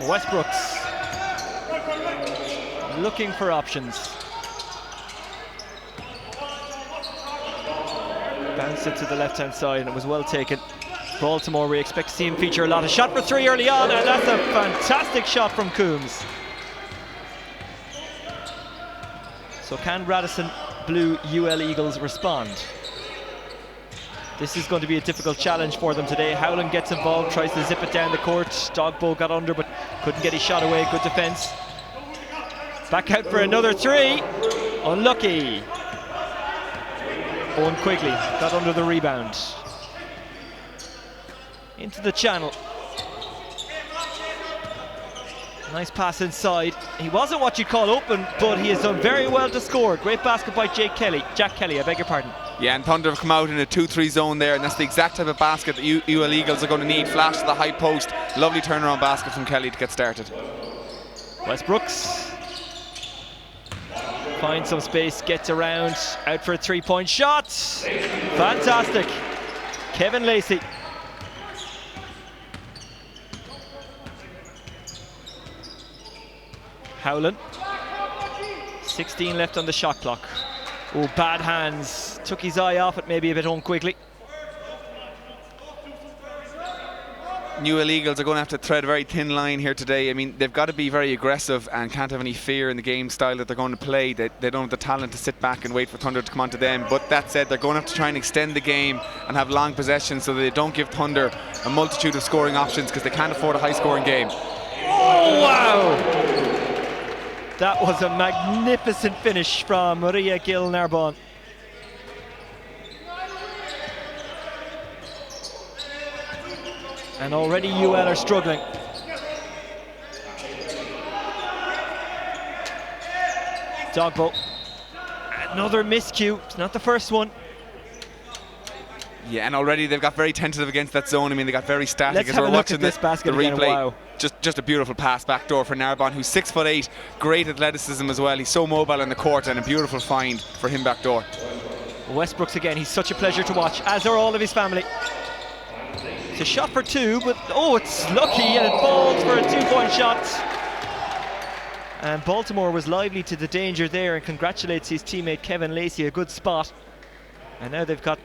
Westbrooks looking for options. Bounced it to the left-hand side and it was well taken. Baltimore, we expect to see him feature a lot. A shot for three early on, and that's a fantastic shot from Coombs. So can Radisson Blu UL Eagles respond? This is going to be a difficult challenge for them today. Howland gets involved, tries to zip it down the court. Dogbo got under but couldn't get his shot away. Good defense. Back out for another three. Unlucky. Owen Quigley got under the rebound. Into the channel. Nice pass inside. He wasn't what you'd call open, but he has done very well to score. Great basket by Jack Kelly, I beg your pardon. Yeah, and Thunder have come out in a 2-3 zone there, and that's the exact type of basket that UL Eagles are going to need. Flash to the high post. Lovely turnaround basket from Kelly to get started. Westbrooks finds some space, gets around, out for a three-point shot. Fantastic. Kevin Lacey. Howland. 16 left on the shot clock. Oh, bad hands. Took his eye off it, maybe a bit unquickly. UL Eagles are going to have to thread a very thin line here today. I mean, they've got to be very aggressive and can't have any fear in the game style that they're going to play. They don't have the talent to sit back and wait for Thunder to come onto them. But that said, they're going to have to try and extend the game and have long possessions so that they don't give Thunder a multitude of scoring options, because they can't afford a high-scoring game. Oh, wow! That was a magnificent finish from Maria Gil Narbonne. And already UL are struggling. Dogbo. Another miscue. It's not the first one. Yeah, and already they've got very tentative against that zone. I mean, they got very static. Let's as have we're a look watching at this basket the again. replay. Wow. Just a beautiful pass back door for Narbonne, who's 6'8", great athleticism as well. He's so mobile in the court, and a beautiful find for him back door. Westbrooks again, he's such a pleasure to watch, as are all of his family. It's a shot for two, but oh, it's lucky and it falls for a two-point shot. And Baltimore was lively to the danger there and congratulates his teammate Kevin Lacey, a good spot. And now they've got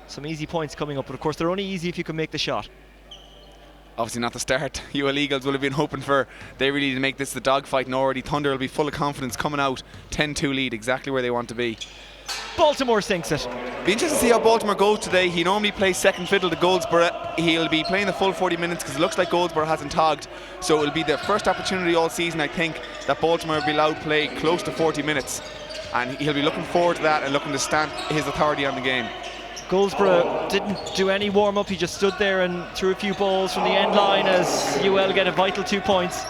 some easy points coming up, but of course they're only easy if you can make the shot. Obviously not the start UL Eagles will have been hoping for. They really need to make this the dogfight, and already Thunder will be full of confidence coming out 10-2 lead, exactly where they want to be. Baltimore sinks it. Be interested to see how Baltimore goes today. He normally plays second fiddle to Goldsborough. He'll be playing the full 40 minutes because it looks like Goldsborough hasn't togged. So it'll be the first opportunity all season, I think, that Baltimore will be allowed to play close to 40 minutes. And he'll be looking forward to that and looking to stamp his authority on the game. Goldsborough didn't do any warm-up. He just stood there and threw a few balls from the end line as UL get a vital 2 points.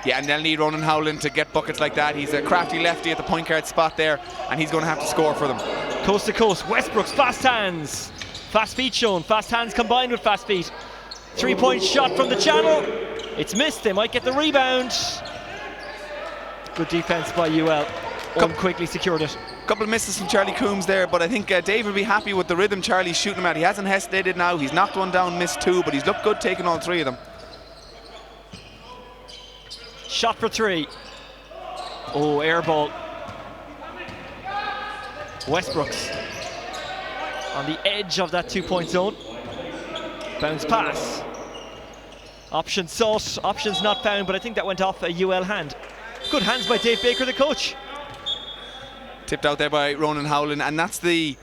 Yeah, and they'll need Ronan Howland to get buckets like that. He's a crafty lefty at the point guard spot there, and he's going to have to score for them. Coast to coast, Westbrooks, fast hands. Fast feet shown, fast hands combined with fast feet. 3-point shot from the channel. It's missed, they might get the rebound. Good defense by UL. Quickly secured it. Couple of misses from Charlie Coombs there, but I think Dave will be happy with the rhythm Charlie's shooting him at. He hasn't hesitated now. He's knocked one down, missed two, but he's looked good taking all three of them. Shot for three. Oh, air ball. Westbrooks on the edge of that 2-point zone. Bounce pass. Option sought, options not found, but I think that went off a UL hand. Good hands by Dave Baker, the coach. Tipped out there by Ronan Howland, and that's the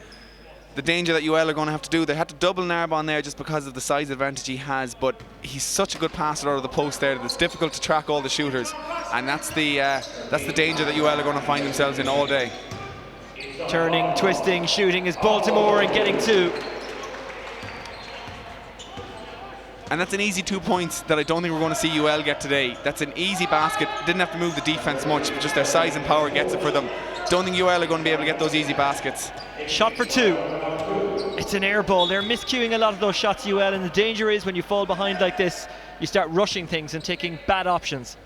danger that UL are going to have to do. They had to double Narbonne there just because of the size advantage he has, but he's such a good passer out of the post there that it's difficult to track all the shooters, and that's the danger that UL are going to find themselves in all day. Turning, twisting, shooting is Baltimore and getting two. And that's an easy 2 points that I don't think we're going to see UL get today. That's an easy basket. Didn't have to move the defense much, but just their size and power gets it for them. Don't think UL are going to be able to get those easy baskets. Shot for two. It's an air ball. They're miscuing a lot of those shots, UL, and the danger is when you fall behind like this, you start rushing things and taking bad options.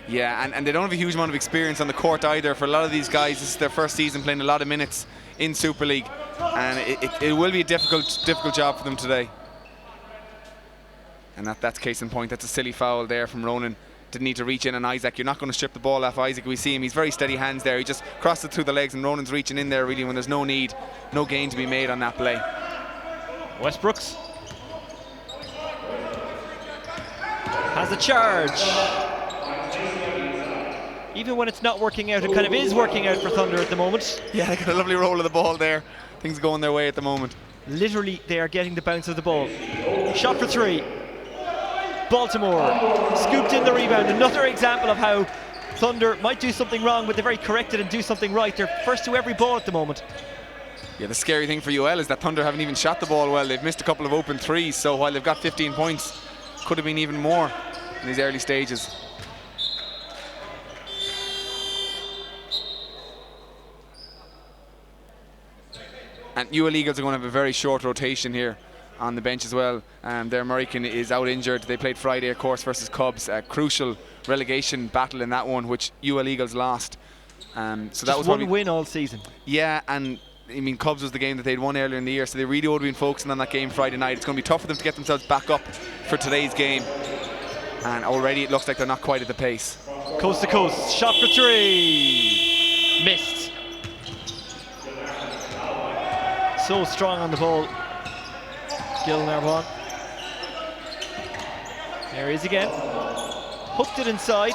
Yeah, and they don't have a huge amount of experience on the court either. For a lot of these guys, this is their first season playing a lot of minutes in Super League, and it will be a difficult job for them today. And that's case in point. That's a silly foul there from Ronan. Didn't need to reach in on Isaac. You're not going to strip the ball off Isaac. We see him, he's very steady hands there. He just crossed it through the legs, and Ronan's reaching in there really when there's no need, no gain to be made on that play. Westbrooks has a charge. Even when it's not working out, it kind of is working out for Thunder at the moment. Yeah, they got a lovely roll of the ball there. Things going their way at the moment. Literally, they are getting the bounce of the ball. Shot for 3. Baltimore scooped in the rebound. Another example of how Thunder might do something wrong, but they're very corrected and do something right. They're first to every ball at the moment. Yeah, the scary thing for UL is that Thunder haven't even shot the ball well. They've missed a couple of open threes, so while they've got 15 points, could have been even more in these early stages. And UL Eagles are going to have a very short rotation here on the bench as well. Their American is out injured. They played Friday, of course, versus Cubs. A crucial relegation battle in that one, which UL Eagles lost. So that was one win all season. Yeah, and I mean, Cubs was the game that they'd won earlier in the year, so they really would have been focusing on that game Friday night. It's going to be tough for them to get themselves back up for today's game. And already it looks like they're not quite at the pace. Coast to coast, shot for 3. Missed. So strong on the ball, Gil Narbonne. There he is again. Hooked it inside.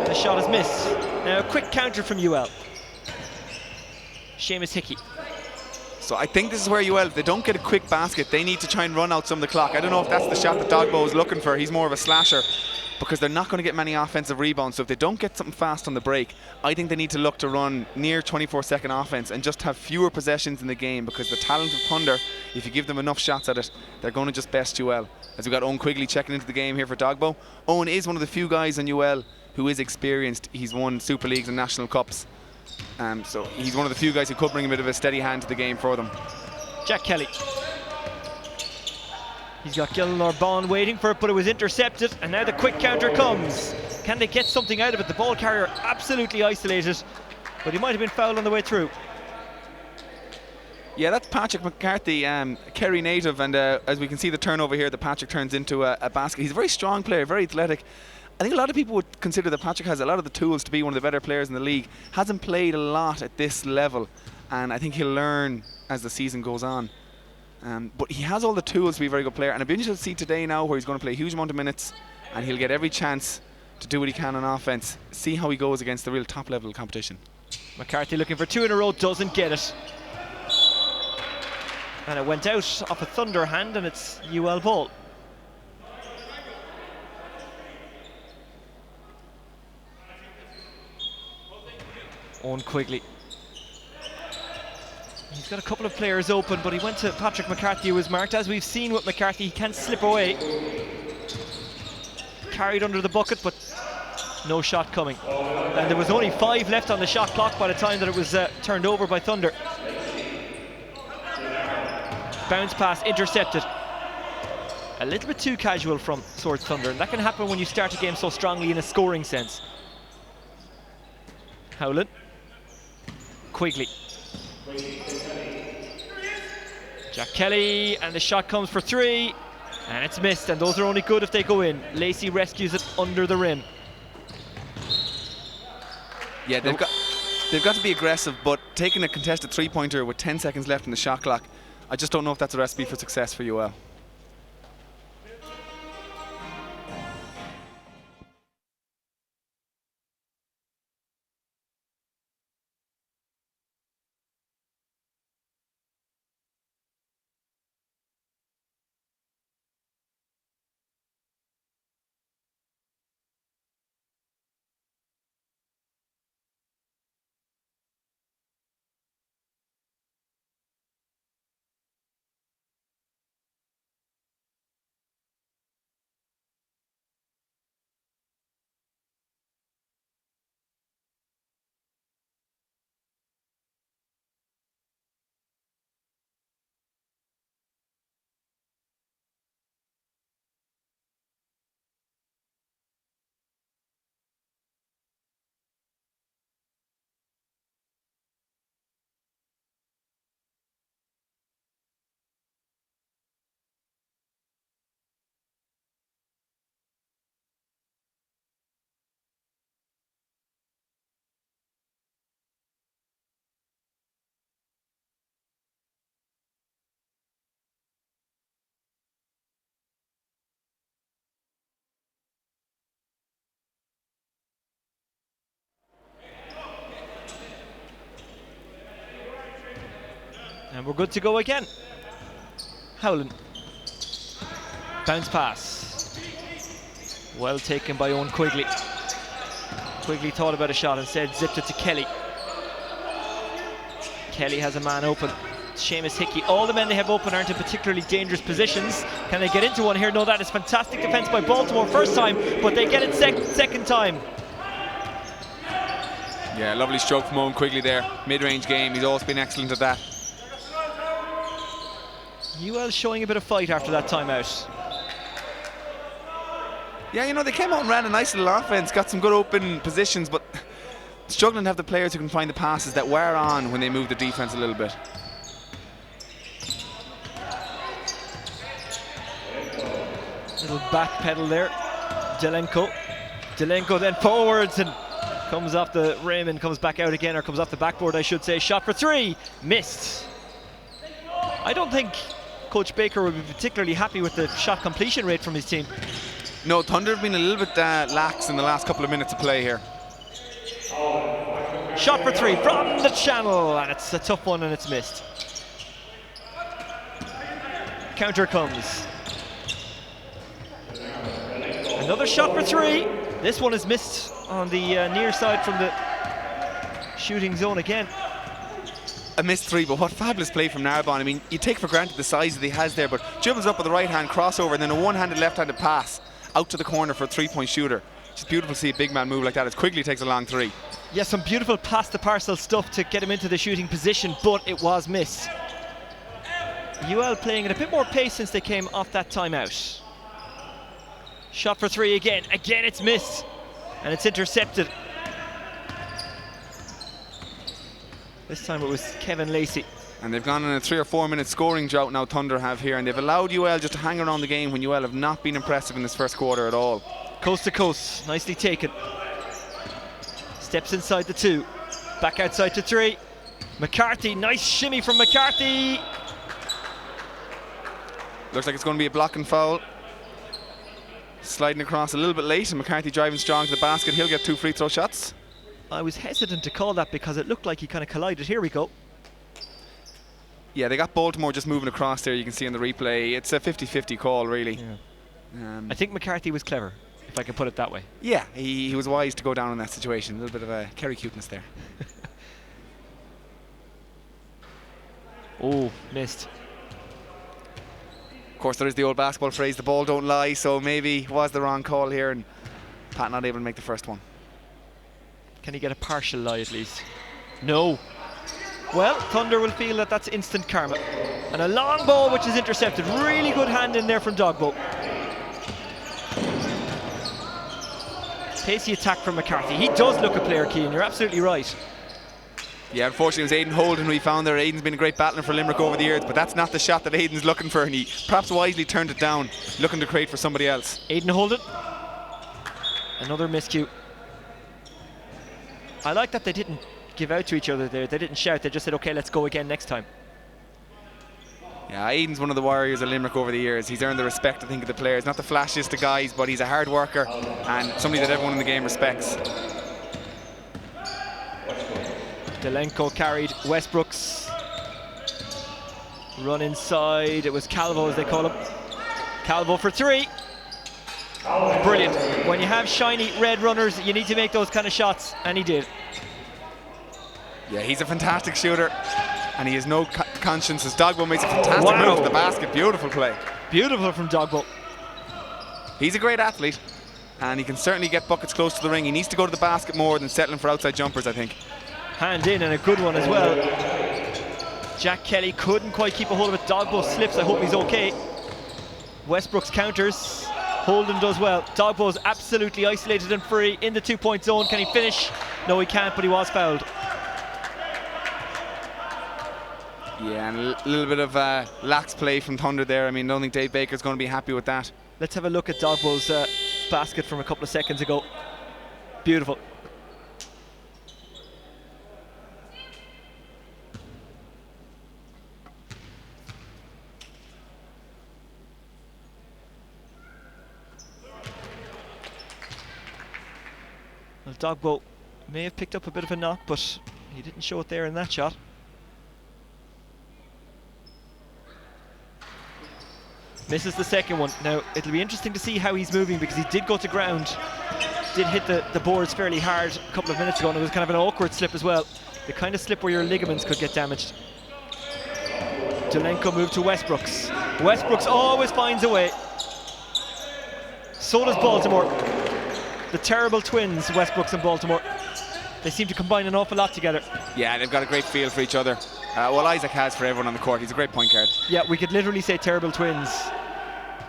The shot is missed. Now a quick counter from UL. Seamus Hickey. So I think this is where UL, if they don't get a quick basket, they need to try and run out some of the clock. I don't know if that's the shot that Dogbo is looking for. He's more of a slasher, because they're not going to get many offensive rebounds. So if they don't get something fast on the break, I think they need to look to run near 24-second offense and just have fewer possessions in the game, because the talent of Thunder, if you give them enough shots at it, they're going to just best UL. As we've got Owen Quigley checking into the game here for Dogbo. Owen is one of the few guys on UL who is experienced. He's won Super Leagues and National Cups. So he's one of the few guys who could bring a bit of a steady hand to the game for them. Jack Kelly. He's got Gil Narbonne waiting for it, but it was intercepted, and now the quick counter comes. Can they get something out of it? The ball carrier absolutely isolated, but he might have been fouled on the way through. Yeah, that's Patrick McCarthy, Kerry native, and as we can see the turnover here that Patrick turns into a basket. He's a very strong player, very athletic. I think a lot of people would consider that Patrick has a lot of the tools to be one of the better players in the league. Hasn't played a lot at this level, and I think he'll learn as the season goes on. But he has all the tools to be a very good player, and I'd be interested to see today now where he's going to play a huge amount of minutes, and he'll get every chance to do what he can on offense. See how he goes against the real top level competition. McCarthy looking for 2 in a row, doesn't get it. And it went out off a Thunder hand, and it's UL ball. Owen Quigley. He's got a couple of players open, but he went to Patrick McCarthy, who was marked. As we've seen with McCarthy, he can slip away. Carried under the bucket, but no shot coming. And there was only 5 left on the shot clock by the time that it was turned over by Thunder. Bounce pass intercepted. A little bit too casual from Swords Thunder, and that can happen when you start a game so strongly in a scoring sense. Howlin. Quigley. Jack Kelly, and the shot comes for 3, and it's missed, and those are only good if they go in. Lacey rescues it under the rim. Yeah, they've got to be aggressive, but taking a contested three-pointer with 10 seconds left in the shot clock, I just don't know if that's a recipe for success for UL. And we're good to go again. Howland. Bounce pass. Well taken by Owen Quigley. Quigley thought about a shot, instead zipped it to Kelly. Kelly has a man open. Seamus Hickey. All the men they have open aren't in particularly dangerous positions. Can they get into one here? No, that is fantastic defence by Baltimore first time, but they get it second time. Yeah, lovely stroke from Owen Quigley there. Mid-range game, he's always been excellent at that. UL showing a bit of fight after that timeout. Yeah, you know, they came out and ran a nice little offense, got some good open positions, but struggling to have the players who can find the passes that wear on when they move the defense a little bit. Little back pedal there. Delenko then forwards and comes off the rim and comes back out again, or comes off the backboard I should say. Shot for three, missed. I don't think Coach Baker would be particularly happy with the shot completion rate from his team. No, Thunder have been a little bit lax in the last couple of minutes of play here. Shot for three from the channel, and it's a tough one and it's missed. Counter comes. Another shot for three. This one is missed on the near side from the shooting zone again. A missed three, but what fabulous play from Narbonne. I mean, you take for granted the size that he has there, but dribbles up with the right hand crossover and then a one-handed left-handed pass out to the corner for a three-point shooter. It's beautiful to see a big man move like that as Quigley takes a long three. Yeah, some beautiful past the parcel stuff to get him into the shooting position, but it was missed. UL playing at a bit more pace since they came off that timeout. Shot for three again. Again it's missed. And it's intercepted. This time it was Kevin Lacey. And they've gone on a 3 or 4 minute scoring drought now, Thunder have here, and they've allowed UL just to hang around the game when UL have not been impressive in this first quarter at all. Coast to coast, nicely taken. Steps inside the two. Back outside to three. McCarthy, nice shimmy from McCarthy. Looks like it's going to be a blocking foul. Sliding across a little bit late, and McCarthy driving strong to the basket. He'll get 2 free throw shots. I was hesitant to call that because it looked like he kind of collided. Here we go. Yeah, they got Baltimore just moving across there. You can see on the replay. It's a 50-50 call, really. Yeah. I think McCarthy was clever, if I can put it that way. Yeah, he was wise to go down in that situation. A little bit of a Kerry cuteness there. Oh, missed. Of course, there is the old basketball phrase, the ball don't lie, so maybe it was the wrong call here, and Pat not able to make the first one. Can he get a partial lie at least? No. Well, Thunder will feel that that's instant karma. And a long ball which is intercepted. Really good hand in there from Dogbo. Pacey attack from McCarthy. He does look a player, Keane, you're absolutely right. Yeah, unfortunately it was Aidan Holden we found there. Aidan's been a great battler for Limerick over the years, but that's not the shot that Aidan's looking for, and he perhaps wisely turned it down, looking to create for somebody else. Aidan Holden. Another miscue. I like that they didn't give out to each other there. They didn't shout, they just said, okay, let's go again next time. Yeah, Aidan's one of the warriors of Limerick over the years. He's earned the respect, I think, of the players. Not the flashiest of guys, but he's a hard worker and somebody that everyone in the game respects. Delenko carried Westbrook's run inside. It was Calvo, as they call him. Calvo for three. Brilliant. When you have shiny red runners, you need to make those kind of shots, and he did. Yeah, he's a fantastic shooter, and he has no conscience as Dogbo makes a fantastic move to the basket. Beautiful play. Beautiful from Dogbo. He's a great athlete, and he can certainly get buckets close to the ring. He needs to go to the basket more than settling for outside jumpers, I think. Hand in, and a good one as well. Jack Kelly couldn't quite keep a hold of it. Dogbo slips. I hope he's okay. Westbrook's counters. Holden does well. Dogbo's absolutely isolated and free in the 2-point zone. Can he finish? No, he can't, but he was fouled. Yeah, and a little bit of lax play from Thunder there. I mean, I don't think Dave Baker's going to be happy with that. Let's have a look at Dogbo's basket from a couple of seconds ago. Beautiful. Well, Dogbo may have picked up a bit of a knock, but he didn't show it there in that shot. Misses the second one. Now, it'll be interesting to see how he's moving, because he did go to ground. Did hit the boards fairly hard a couple of minutes ago, and it was kind of an awkward slip as well. The kind of slip where your ligaments could get damaged. Dolenko moved to Westbrooks. Westbrooks always finds a way. So does Baltimore. The terrible twins, Westbrooks and Baltimore. They seem to combine an awful lot together. Yeah, they've got a great feel for each other. Well, Isaac has for everyone on the court. He's a great point guard. Yeah, we could literally say terrible twins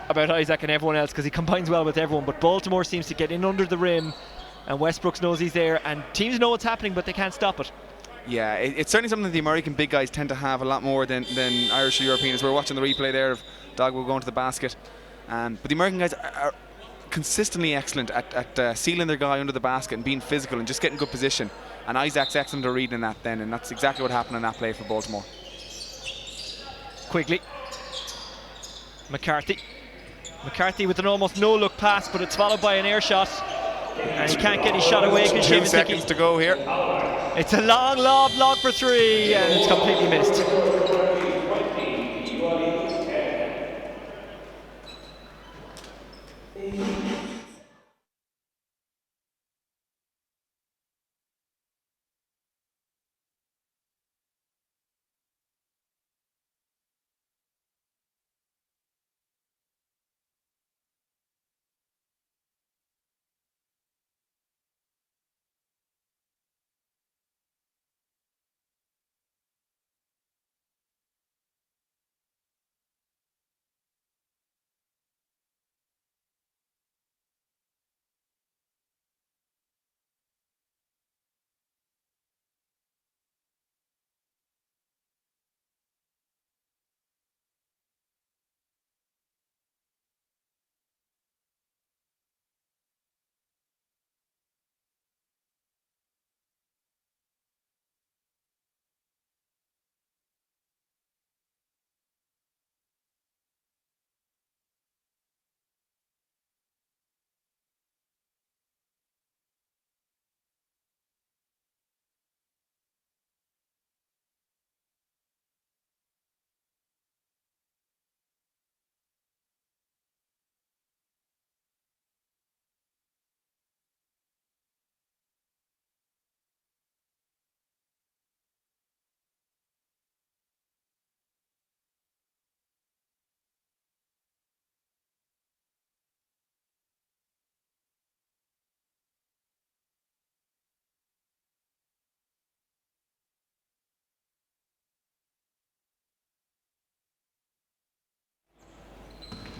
about Isaac and everyone else, because he combines well with everyone. But Baltimore seems to get in under the rim, and Westbrooks knows he's there, and teams know what's happening, but they can't stop it. Yeah, it's certainly something that the American big guys tend to have a lot more than Irish or Europeans. We're watching the replay there of Dogbo going to the basket. But the American guys are consistently excellent at sealing their guy under the basket and being physical and just getting good position. And Isaac's excellent at reading that then, and that's exactly what happened in that play for Baltimore. Quigley. McCarthy with an almost no-look pass, but it's followed by an air shot. And he can't get his shot away. 2 seconds to go here. It's a long lob for three, and it's completely missed.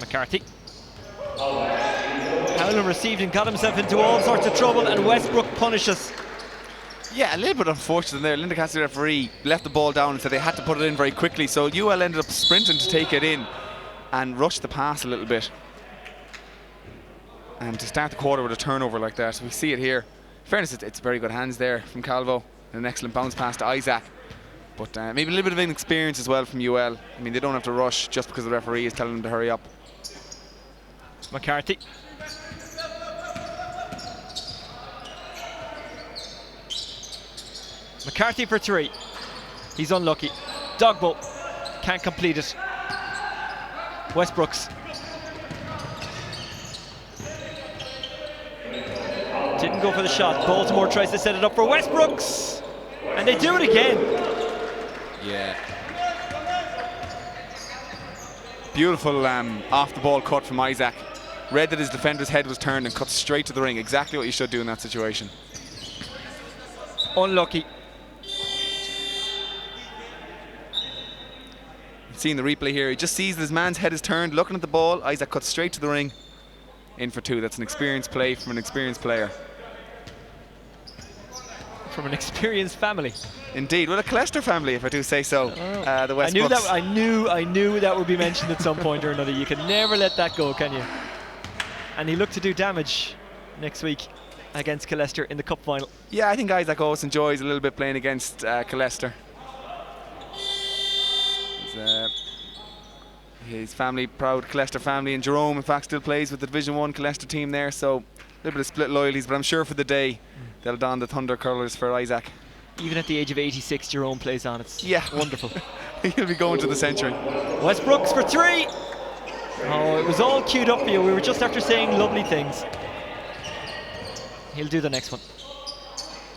McCarthy. Howland received and got himself into all sorts of trouble, and Westbrook punishes. Yeah, a little bit unfortunate there. Linda Cassidy, referee, left the ball down and said they had to put it in very quickly, so UL ended up sprinting to take it in and rushed the pass a little bit. And to start the quarter with a turnover like that, we see it here. In fairness, it's very good hands there from Calvo, and an excellent bounce pass to Isaac. But maybe a little bit of inexperience as well from UL. I mean, they don't have to rush just because the referee is telling them to hurry up. McCarthy. McCarthy for three. He's unlucky. Dogbo can't complete it. Westbrooks. Didn't go for the shot. Baltimore tries to set it up for Westbrooks, and they do it again. Yeah. Beautiful off the ball cut from Isaac. Read that his defender's head was turned and cut straight to the ring. Exactly what you should do in that situation. Unlucky. Seeing the replay here, he just sees that his man's head is turned, looking at the ball. Isaac cuts straight to the ring. In for two. That's an experienced play from an experienced player. From an experienced family. Indeed, well, a Colester family, if I do say so. The West Bucks. I knew that would be mentioned at some point or another. You can never let that go, can you? And he looked to do damage next week against Colester in the cup final. Yeah, I think Isaac always enjoys a little bit playing against Colester. His family, proud Colester family, and Jerome in fact still plays with the Division 1 Colester team there, so a little bit of split loyalties, but I'm sure for the day they'll don the Thunder colours for Isaac. Even at the age of 86, Jerome plays on. It's yeah, wonderful. He'll be going to the century. Westbrooks for three. Oh, it was all queued up for you. We were just after saying lovely things. He'll do the next one.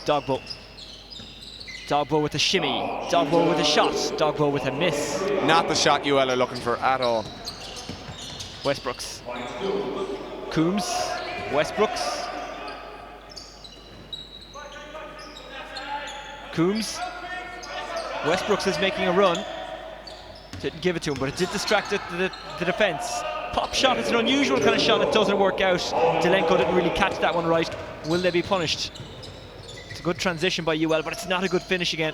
Dogbo. Dogbo with a shimmy. Dogbo with a shot. Dogbo with a miss. Not the shot UL are looking for at all. Westbrooks. Coombs. Westbrooks. Coombs. Westbrooks is making a run. Didn't give it to him, but it did distract the defence. Pop shot, it's an unusual kind of shot that doesn't work out. Delenko didn't really catch that one right. Will they be punished? It's a good transition by UL, but it's not a good finish again.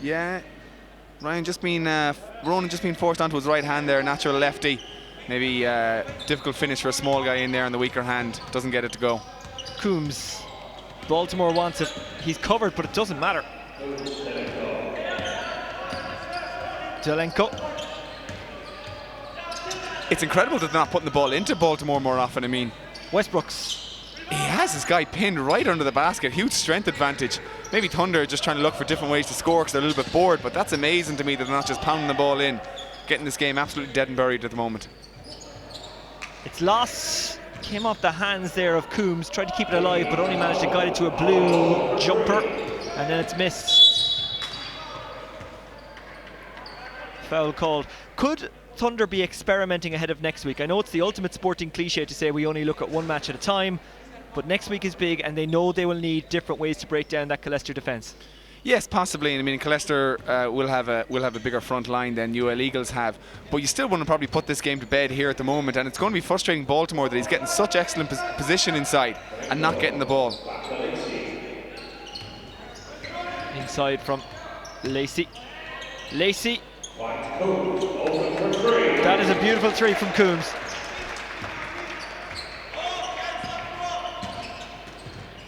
Yeah, Ronan just been forced onto his right hand there, natural lefty. Maybe difficult finish for a small guy in there on the weaker hand. Doesn't get it to go. Coombs. Baltimore wants it. He's covered, but it doesn't matter. Delenko. It's incredible that they're not putting the ball into Baltimore more often. I mean, Westbrooks. he has this guy pinned right under the basket. Huge strength advantage. Maybe Thunder are just trying to look for different ways to score because they're a little bit bored, but that's amazing to me that they're not just pounding the ball in, getting this game absolutely dead and buried at the moment. It's lost. Came off the hands there of Coombs. Tried to keep it alive, but only managed to guide it to a blue jumper, and then it's missed. Foul called. Could Thunder be experimenting ahead of next week? I know it's the ultimate sporting cliche to say we only look at one match at a time, but next week is big, and they know they will need different ways to break down that Colester defence. Yes, possibly. I mean, Colester will have a bigger front line than UL Eagles have, but you still want to probably put this game to bed here at the moment, and it's going to be frustrating Baltimore that he's getting such excellent position inside and not getting the ball. Inside from Lacey. Lacey. That is a beautiful three from Coombs.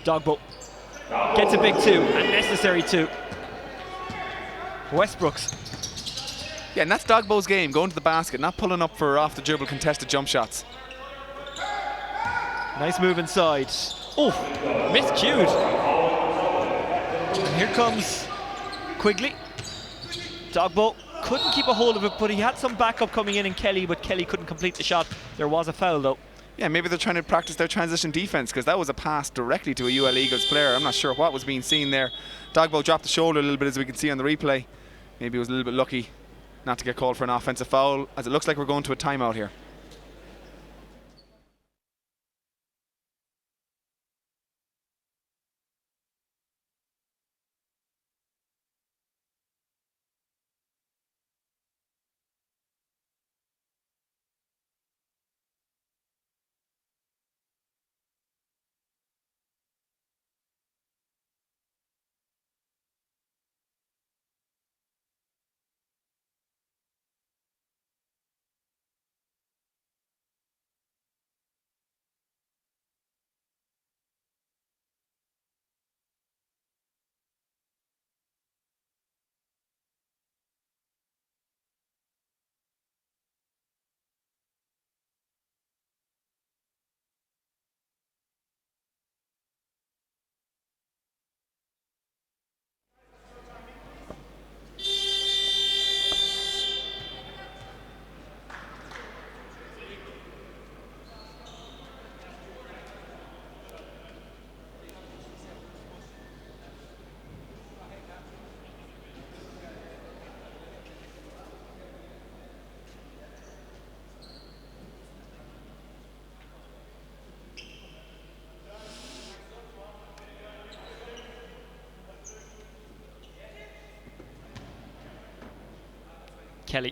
Dogbo gets a big two, a necessary two. Westbrooks. Yeah, and that's Dogbo's game, going to the basket, not pulling up for off the dribble contested jump shots. Nice move inside. Oh, miscued. And here comes Quigley. Dogbo couldn't keep a hold of it, but he had some backup coming in Kelly, but Kelly couldn't complete the shot. There was a foul though. Yeah, maybe they're trying to practice their transition defense because that was a pass directly to a UL Eagles player. I'm not sure what was being seen there. Dogbo dropped the shoulder a little bit as we can see on the replay. Maybe he was a little bit lucky not to get called for an offensive foul, as it looks like we're going to a timeout here. Kelly.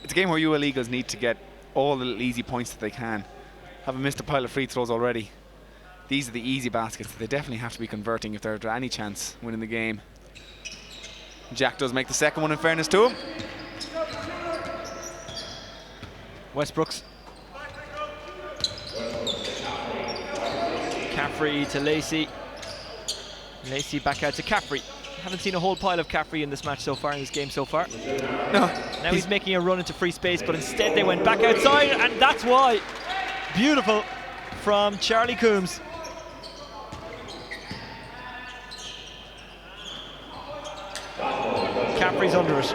It's a game where UL Eagles need to get all the little easy points that they can. Haven't missed a pile of free throws already. These are the easy baskets that they definitely have to be converting if they're any chance winning the game. Jack does make the second one in fairness to him. Westbrooks. Caffrey to Lacey. Lacey back out to Caffrey. Haven't seen a whole pile of Caffrey in this match so far, in this game so far. No. Now he's making a run into free space, but instead they went back outside, and that's why. Beautiful from Charlie Coombs. Caffrey's under it.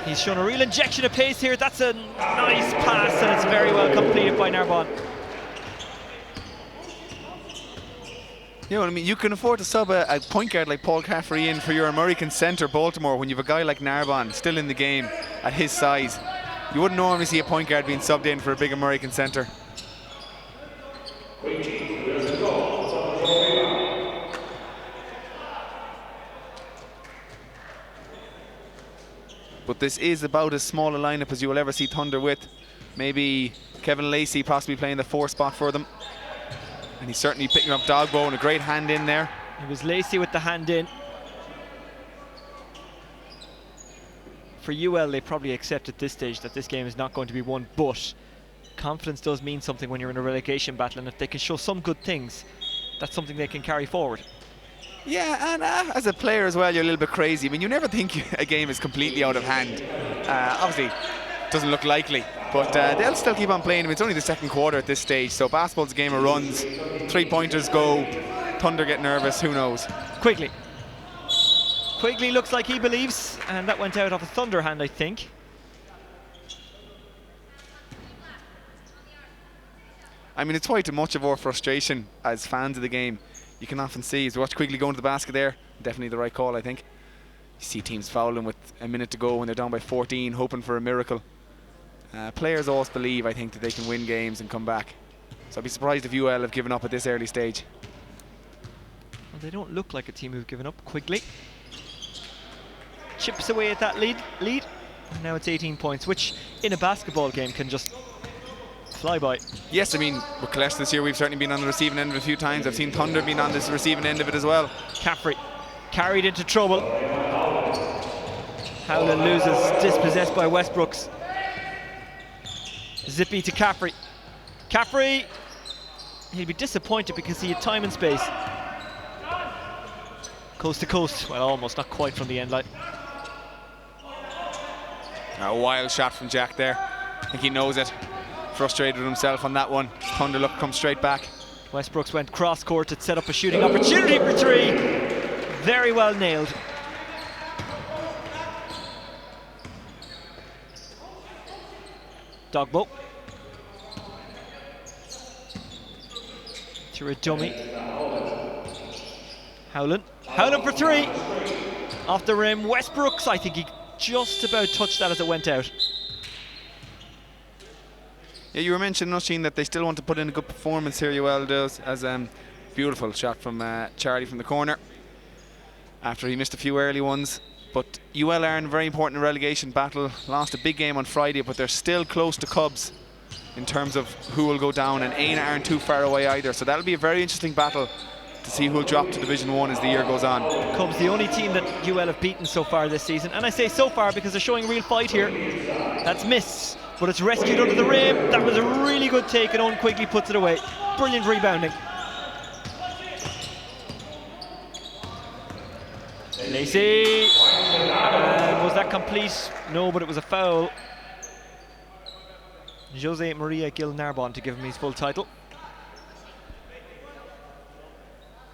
He's shown a real injection of pace here. That's a nice pass, and it's very well completed by Narbonne. Yeah, well, I mean, you can afford to sub a point guard like Paul Caffrey in for your American centre, Baltimore, when you have a guy like Narbonne still in the game at his size. You wouldn't normally see a point guard being subbed in for a big American centre. But this is about as small a lineup as you will ever see Thunder with. Maybe Kevin Lacey possibly playing the 4 spot for them. And he's certainly picking up Dogbo, and a great hand in there. It was Lacey with the hand in. For UL, they probably accept at this stage that this game is not going to be won, but confidence does mean something when you're in a relegation battle, and if they can show some good things, that's something they can carry forward. Yeah, and as a player as well, you're a little bit crazy. I mean, you never think a game is completely out of hand. Obviously, doesn't look likely, but they'll still keep on playing. I mean, it's only the second quarter at this stage, so basketball's a game of runs. 3-pointers go, Thunder get nervous, who knows. Quigley looks like he believes, and that went out off a Thunder hand, I think. I mean, it's quite much of our frustration as fans of the game. You can often see, as we watch Quigley go into the basket there, definitely the right call, I think. You see teams fouling with a minute to go when they're down by 14, hoping for a miracle. Players always believe, I think, that they can win games and come back. So I'd be surprised if UL have given up at this early stage. Well, they don't look like a team who've given up. Quigley chips away at that lead. And now it's 18 points, which in a basketball game can just fly by. Yes, I mean, with Kalesh this year, we've certainly been on the receiving end of it a few times. I've seen Thunder being on this receiving end of it as well. Caffrey carried into trouble. Howland loses, dispossessed by Westbrooks. Zippy to Caffrey. Caffrey, he'll be disappointed because he had time and space. Coast to coast, well, almost, not quite from the end line. A wild shot from Jack there. I think he knows it. Frustrated with himself on that one. Thunder look come straight back. Westbrooks went cross court to set up a shooting opportunity for 3. Very well nailed. Dogbo to a dummy. Howland for 3. Off the rim. Westbrooks, I think he just about touched that as it went out. Yeah, you were mentioning, Nusheen, that they still want to put in a good performance here. UL does, as beautiful shot from Charlie from the corner after he missed a few early ones. But UL are in a very important relegation battle. Lost a big game on Friday, but they're still close to Cubs in terms of who will go down, and Aina aren't too far away either. So that'll be a very interesting battle to see who'll drop to Division 1 as the year goes on. Cubs, the only team that UL have beaten so far this season, and I say so far because they're showing real fight here. That's missed, but it's rescued under the rim. That was a really good take, and Owen Quigley puts it away. Brilliant rebounding. Lacey, and was that complete? No, but it was a foul. Jose Maria Gil Narbonne to give him his full title.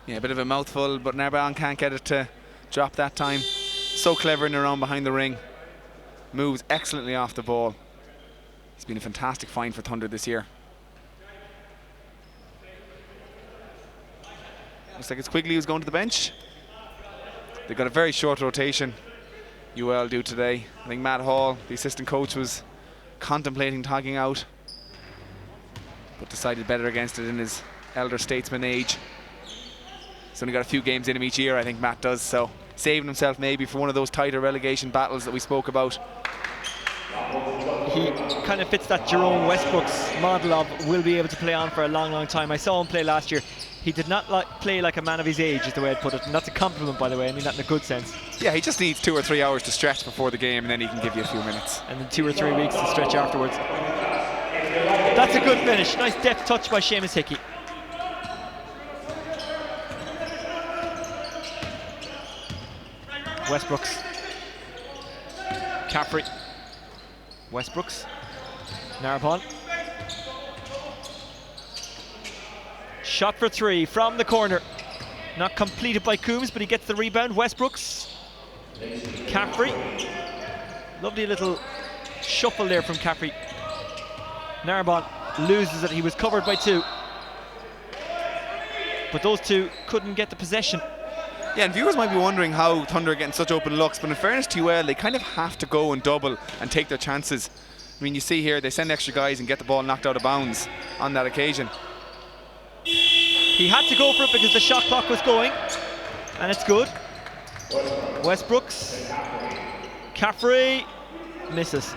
Yeah, a bit of a mouthful, but Narbonne can't get it to drop that time. So clever in around behind the ring. Moves excellently off the ball. He's been a fantastic find for Thunder this year. Looks like it's Quigley who's going to the bench. They've got a very short rotation, UL do today. I think Matt Hall, the assistant coach, was contemplating togging out, but decided better against it in his elder statesman age. He's only got a few games in him each year, I think Matt does, so saving himself maybe for one of those tighter relegation battles that we spoke about. He kind of fits that Jerome Westbrooks model of will be able to play on for a long, long time. I saw him play last year. He did not play like a man of his age, is the way I'd put it, and that's a compliment, by the way. I mean that in a good sense. Yeah, he just needs 2 or 3 hours to stretch before the game, and then he can give you a few minutes. And then 2 or 3 weeks to stretch afterwards. That's a good finish. Nice deft touch by Seamus Hickey. Westbrooks. Caffrey. Westbrooks. Narbonne. Shot for 3 from the corner. Not completed by Coombs, but he gets the rebound. Westbrooks. Caffrey. Lovely little shuffle there from Caffrey. Narbonne loses it. He was covered by 2. But those 2 couldn't get the possession. Yeah, and viewers might be wondering how Thunder are getting such open looks, but in fairness to UL, they kind of have to go and double and take their chances. I mean, you see here, they send extra guys and get the ball knocked out of bounds on that occasion. He had to go for it because the shot clock was going, and it's good. Westbrooks. Caffrey misses.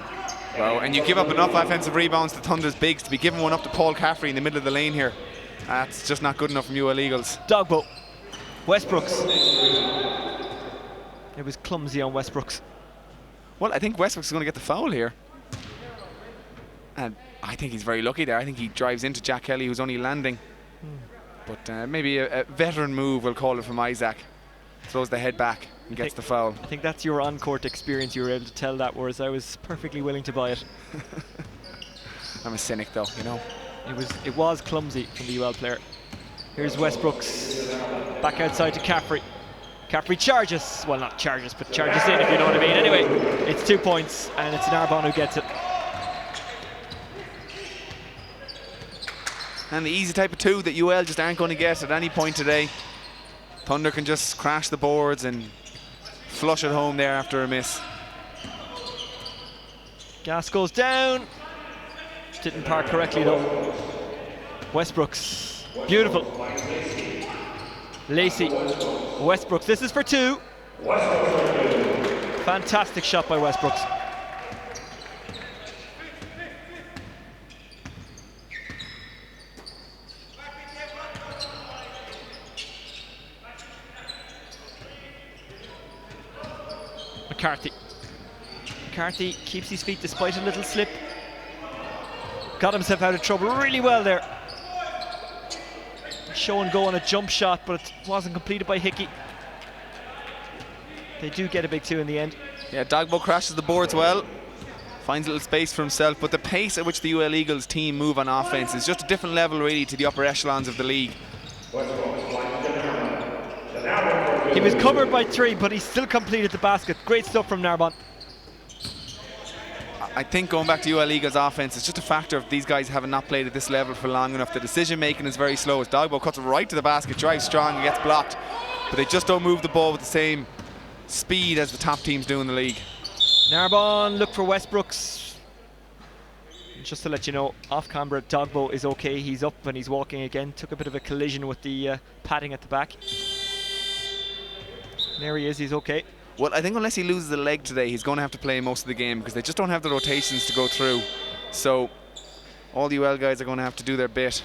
Wow, and you give up enough offensive rebounds to Thunder's bigs to be giving one up to Paul Caffrey in the middle of the lane here. That's just not good enough from UL Eagles. Dogbo. Westbrooks. It was clumsy on Westbrooks. Well, I think Westbrooks is going to get the foul here. And I think he's very lucky there. I think he drives into Jack Kelly, who's only landing. But maybe a veteran move, we'll call it, from Isaac. Throws the head back and gets the foul. I think that's your on-court experience. You were able to tell that, whereas I was perfectly willing to buy it. I'm a cynic, though, you know. It was clumsy from the UL player. Here's Westbrooks. Back outside to Caffrey. Caffrey charges. Well, not charges, but charges in, if you know what I mean. Anyway, it's 2 points, and it's Narbonne who gets it. And the easy type of 2 that UL just aren't going to get at any point today. Thunder can just crash the boards and flush it home there after a miss. Gas goes down. Didn't park correctly though. Westbrooks. Beautiful. Lacey. Westbrooks. This is for 2. Fantastic shot by Westbrooks. McCarthy keeps his feet despite a little slip. Got himself out of trouble really well there. Show and go on a jump shot, but it wasn't completed by Hickey. They do get a big 2 in the end. Yeah, Dogbo crashes the boards well. Finds a little space for himself, but the pace at which the UL Eagles team move on offense is just a different level really to the upper echelons of the league. He was covered by 3, but he still completed the basket. Great stuff from Narbonne. I think going back to UL Eagles offense, it's just a factor of these guys having not played at this level for long enough. The decision making is very slow as Dogbo cuts it right to the basket, drives strong and gets blocked. But they just don't move the ball with the same speed as the top teams do in the league. Narbonne look for Westbrooks. Just to let you know, off camera, Dogbo is okay. He's up and he's walking again. Took a bit of a collision with the padding at the back. There he is, he's okay. Well, I think unless he loses a leg today, he's going to have to play most of the game because they just don't have the rotations to go through. So all the UL guys are going to have to do their bit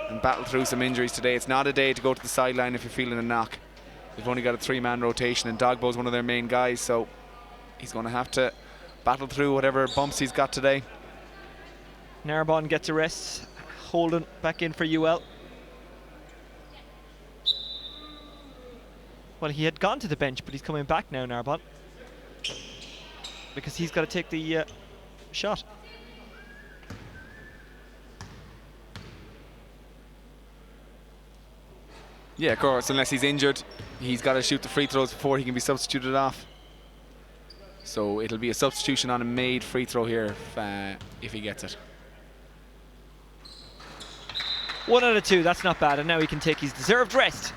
and battle through some injuries today. It's not a day to go to the sideline if you're feeling a knock. They've only got a 3-man rotation and Dogbo's one of their main guys, so he's going to have to battle through whatever bumps he's got today. Narbonne gets a rest. Holden back in for UL. Well, he had gone to the bench, but he's coming back now, Narbonne, because he's got to take the shot. Yeah, of course, unless he's injured, he's got to shoot the free throws before he can be substituted off. So it'll be a substitution on a made free throw here if he gets it. 1 out of 2, that's not bad, and now he can take his deserved rest.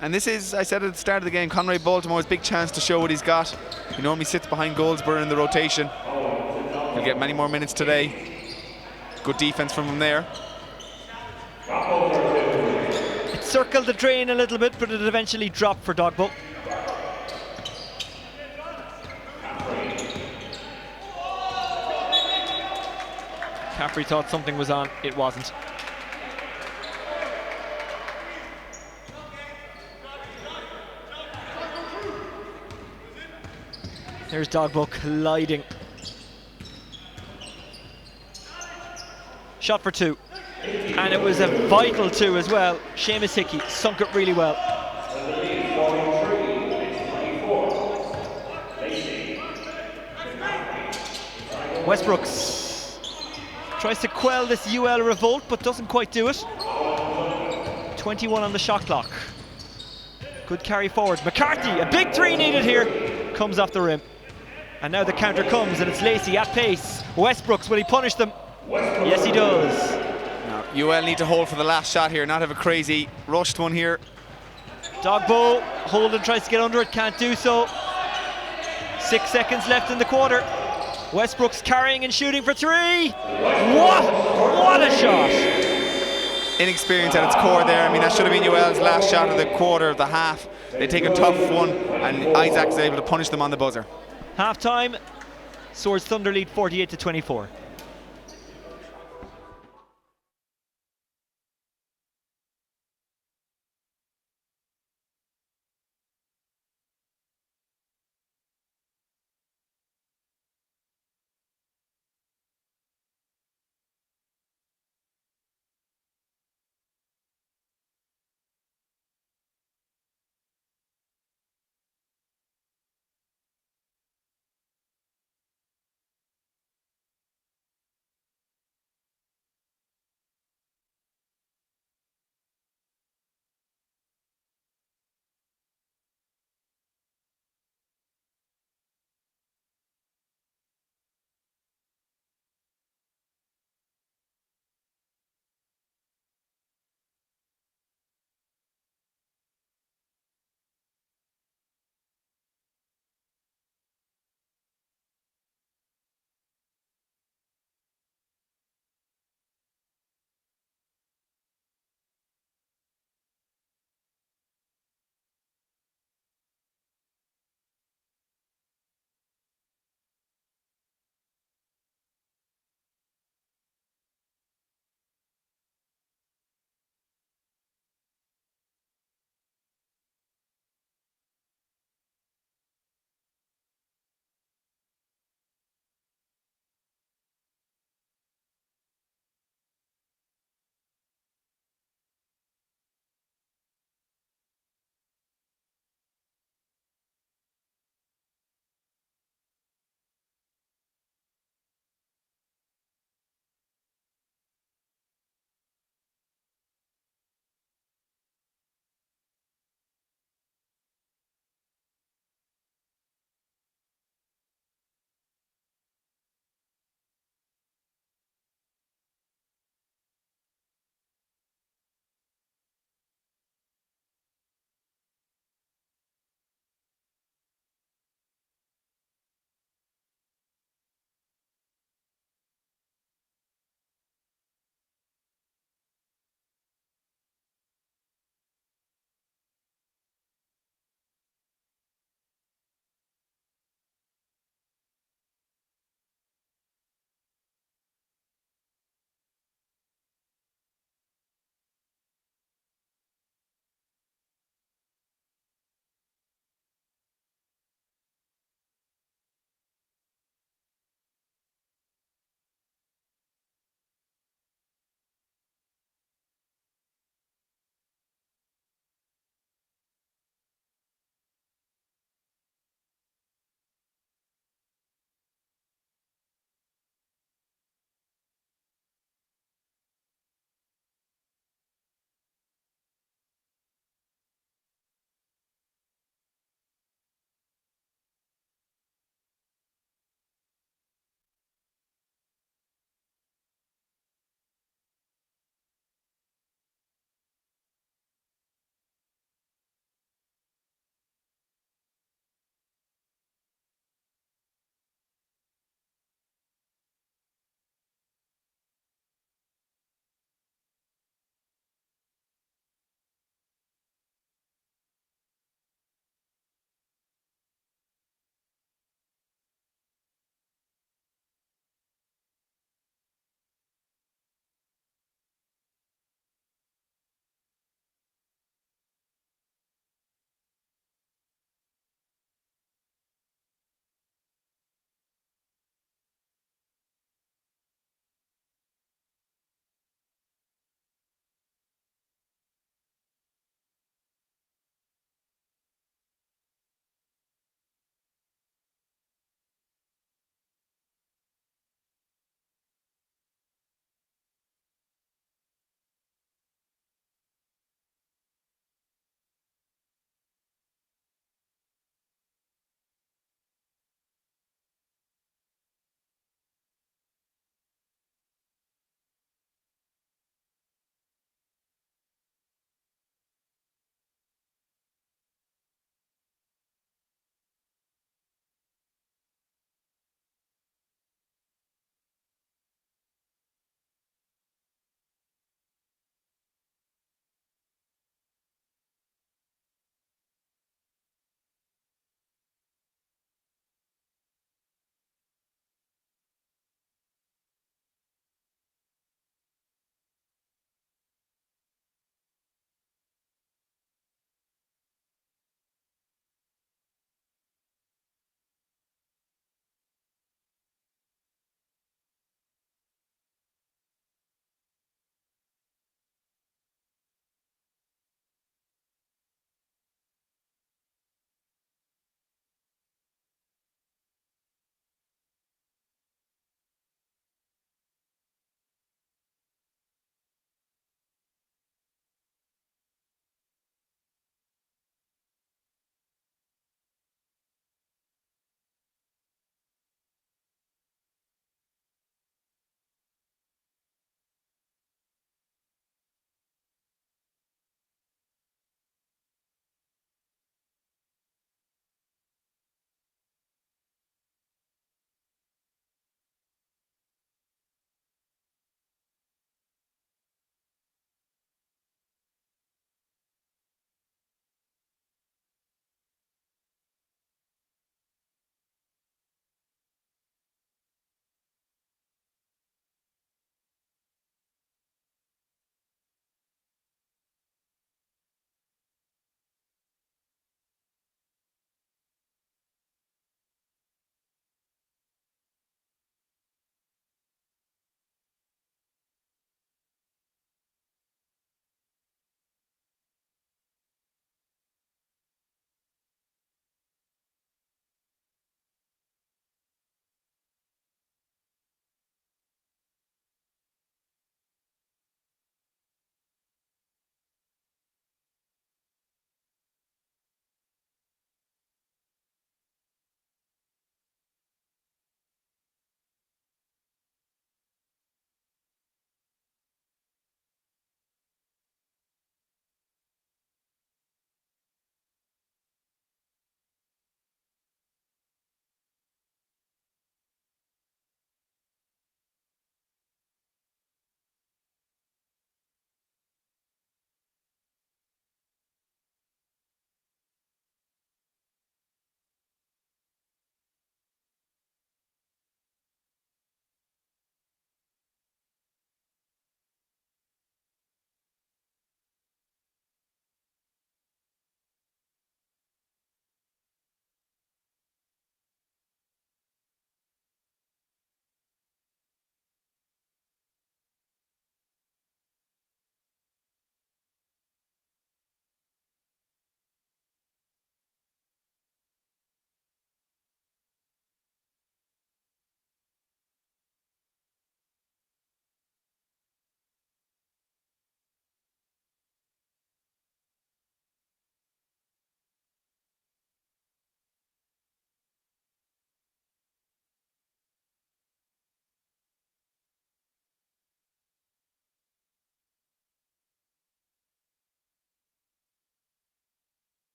And this is, I said at the start of the game, Conway Baltimore's big chance to show what he's got. He normally sits behind Goldsborough in the rotation. He'll get many more minutes today. Good defense from him there. It circled the drain a little bit, but it eventually dropped for Dogbo. Caffrey thought something was on, it wasn't. There's Dogbo colliding. Shot for 2. And it was a vital two as well. Seamus Hickey sunk it really well. Westbrooks tries to quell this UL revolt but doesn't quite do it. 21 on the shot clock. Good carry forward. McCarthy, a big three needed here. Comes off the rim. And now the counter comes and it's Lacey at pace. Westbrooks, will he punish them? Yes, he does. Now, UL need to hold for the last shot here, not have a crazy rushed one here. Dogbo, Holden tries to get under it, can't do so. 6 seconds left in the quarter. Westbrooks carrying and shooting for three. What a shot. Inexperience at its core there. I mean, that should have been UL's last shot of the quarter, of the half. They take a tough one, and Isaac's able to punish them on the buzzer. Half time, Swords Thunder lead 48-24.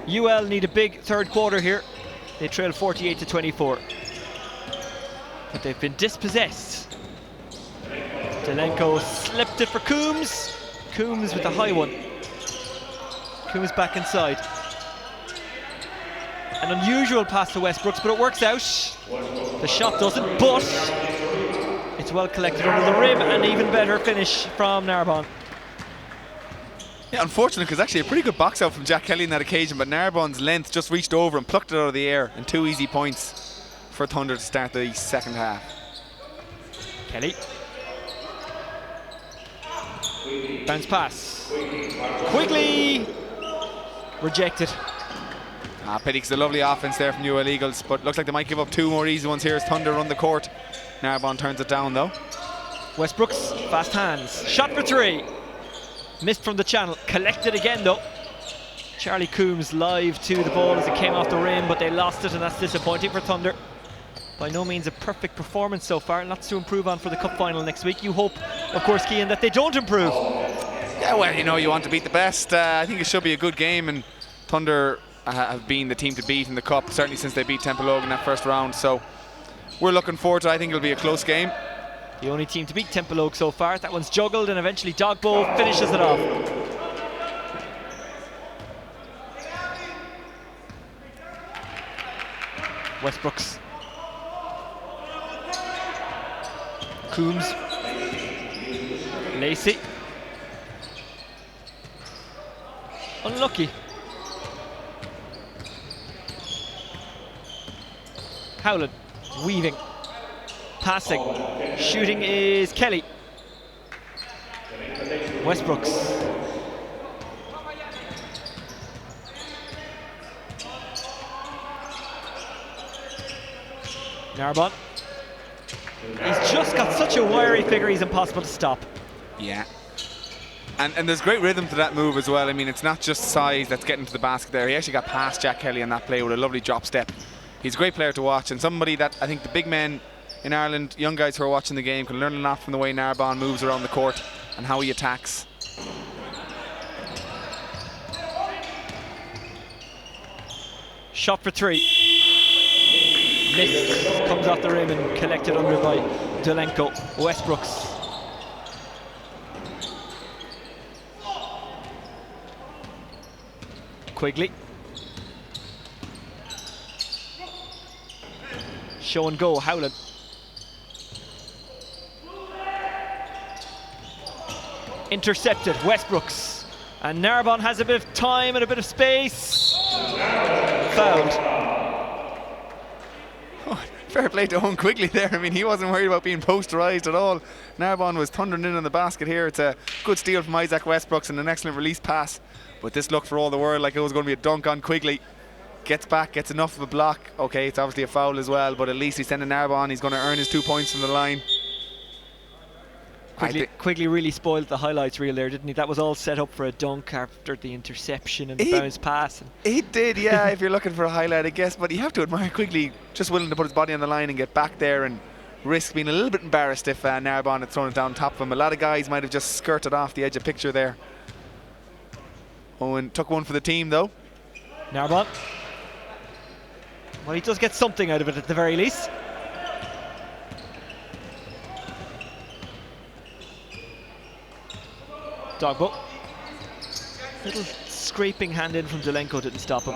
UL need a big third quarter here. They trail 48-24. But they've been dispossessed. Delenko slipped it for Coombs. Coombs with the high one. Coombs back inside. An unusual pass to Westbrooks, but it works out. The shot doesn't, but it's well collected under the rim, and even better finish from Narbonne. Yeah, unfortunate, because actually a pretty good box out from Jack Kelly on that occasion, but Narbonne's length just reached over and plucked it out of the air, and 2 easy points for Thunder to start the second half. Kelly. Bounce pass. Quigley. Rejected. Pity, 'cause a lovely offense there from UL Eagles, but looks like they might give up 2 more easy ones here as Thunder run the court. Narbonne turns it down though. Westbrooks, fast hands. Shot for 3. Missed from the channel. Collected again though. Charlie Coombs live to the ball as it came off the rim, but they lost it, and that's disappointing for Thunder. By no means a perfect performance so far. Lots to improve on for the cup final next week. You hope, of course, Cian, that they don't improve. Yeah, well, you know, you want to beat the best. I think it should be a good game, and Thunder have been the team to beat in the cup, certainly since they beat Templeogue in that first round. So we're looking forward to it. I think it'll be a close game. The only team to beat Templeogue so far. That one's juggled, and eventually Dogbo finishes it off. Westbrooks. Coombs. Lacey. Unlucky. Howland. Weaving. Passing. Shooting is Kelly. Westbrooks. Narbonne. He's just got such a wiry figure, he's impossible to stop. Yeah. And there's great rhythm to that move as well. I mean, it's not just size that's getting to the basket there. He actually got past Jack Kelly on that play with a lovely drop step. He's a great player to watch, and somebody that I think the big men in Ireland, young guys who are watching the game, can learn a lot from the way Narbonne moves around the court and how he attacks. Shot for 3. Missed. Comes off the rim and collected under by Delenko. Westbrooks. Quigley. Show and go, Howland. Intercepted, Westbrooks. And Narbonne has a bit of time and a bit of space. Fouled. Oh, fair play to Owen Quigley there. I mean, he wasn't worried about being posterised at all. Narbonne was thundering in on the basket here. It's a good steal from Isaac Westbrooks and an excellent release pass. But this looked for all the world like it was going to be a dunk on Quigley. Gets back, gets enough of a block. Okay, it's obviously a foul as well, but at least he's sending Narbonne. He's going to earn his 2 points from the line. Quigley really spoiled the highlights reel there, didn't he? That was all set up for a dunk after the interception and the bounce pass. He did, yeah, if you're looking for a highlight, I guess. But you have to admire Quigley just willing to put his body on the line and get back there and risk being a little bit embarrassed if Narbonne had thrown it down top of him. A lot of guys might have just skirted off the edge of picture there. Owen took one for the team, though. Narbonne. Well, he does get something out of it at the very least. Dogbo. Little scraping hand in from Delenko didn't stop him.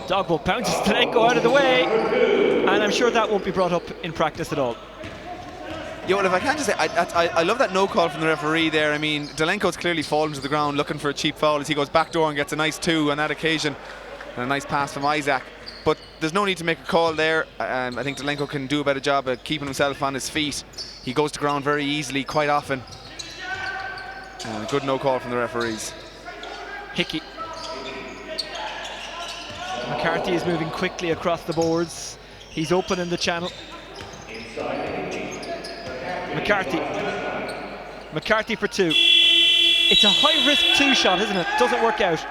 Dogbo bounces Delenko out of the way, and I'm sure that won't be brought up in practice at all. Yeah, well, if I can just say, I love that no call from the referee there. I mean, Delenko's clearly fallen to the ground looking for a cheap foul as he goes back door and gets a nice 2 on that occasion, and a nice pass from Isaac. But there's no need to make a call there. I think Delenko can do a better job of keeping himself on his feet. He goes to ground very easily, quite often. And a good no call from the referees. Hickey. McCarthy is moving quickly across the boards. He's open in the channel. McCarthy for 2. It's a high-risk 2 shot, isn't it? Doesn't work out.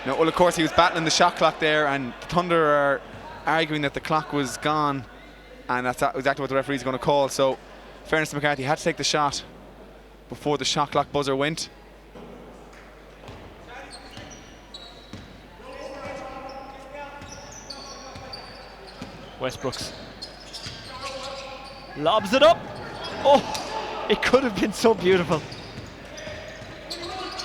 No, well, of course, he was battling the shot clock there, and the Thunder are arguing that the clock was gone, and that's exactly what the referee's going to call. So, fairness to McCarthy, he had to take the shot before the shot clock buzzer went. Westbrooks lobs it up. Oh, it could have been so beautiful.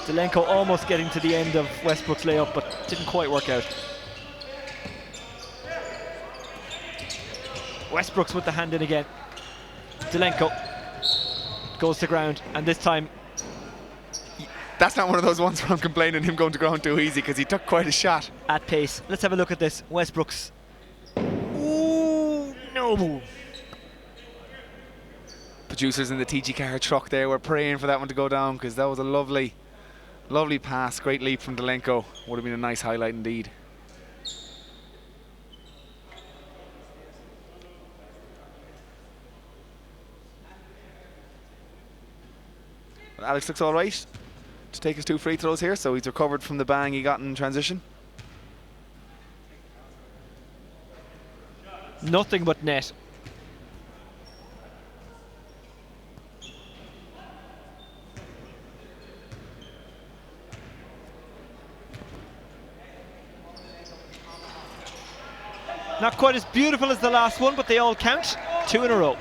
Zelenko almost getting to the end of Westbrook's layup, but didn't quite work out. Westbrooks with the hand in again. Zelenko goes to ground, and this time that's not one of those ones where I'm complaining him going to ground too easy, because he took quite a shot. At pace. Let's have a look at this. Westbrooks. Ooh, no. Producers in the TG car truck there were praying for that one to go down, because that was a lovely, lovely pass. Great leap from Zelenko. Would have been a nice highlight indeed. But Alex looks all right to take his 2 free throws here, so he's recovered from the bang he got in transition. Nothing but net. Not quite as beautiful as the last one, but they all count. 2 in a row.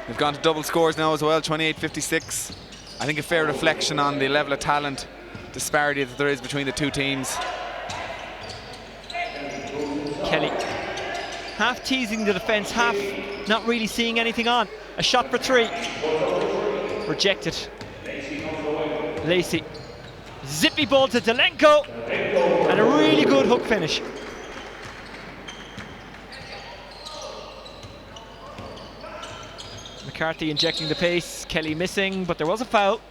They've gone to double scores now as well, 28-56. I think a fair reflection on the level of talent disparity that there is between the two teams. Kelly half teasing the defence, half not really seeing anything on. A shot for 3. Rejected. Lacey. Zippy ball to Zelenko. And a really good hook finish. McCarthy injecting the pace, Kelly missing, but there was a foul.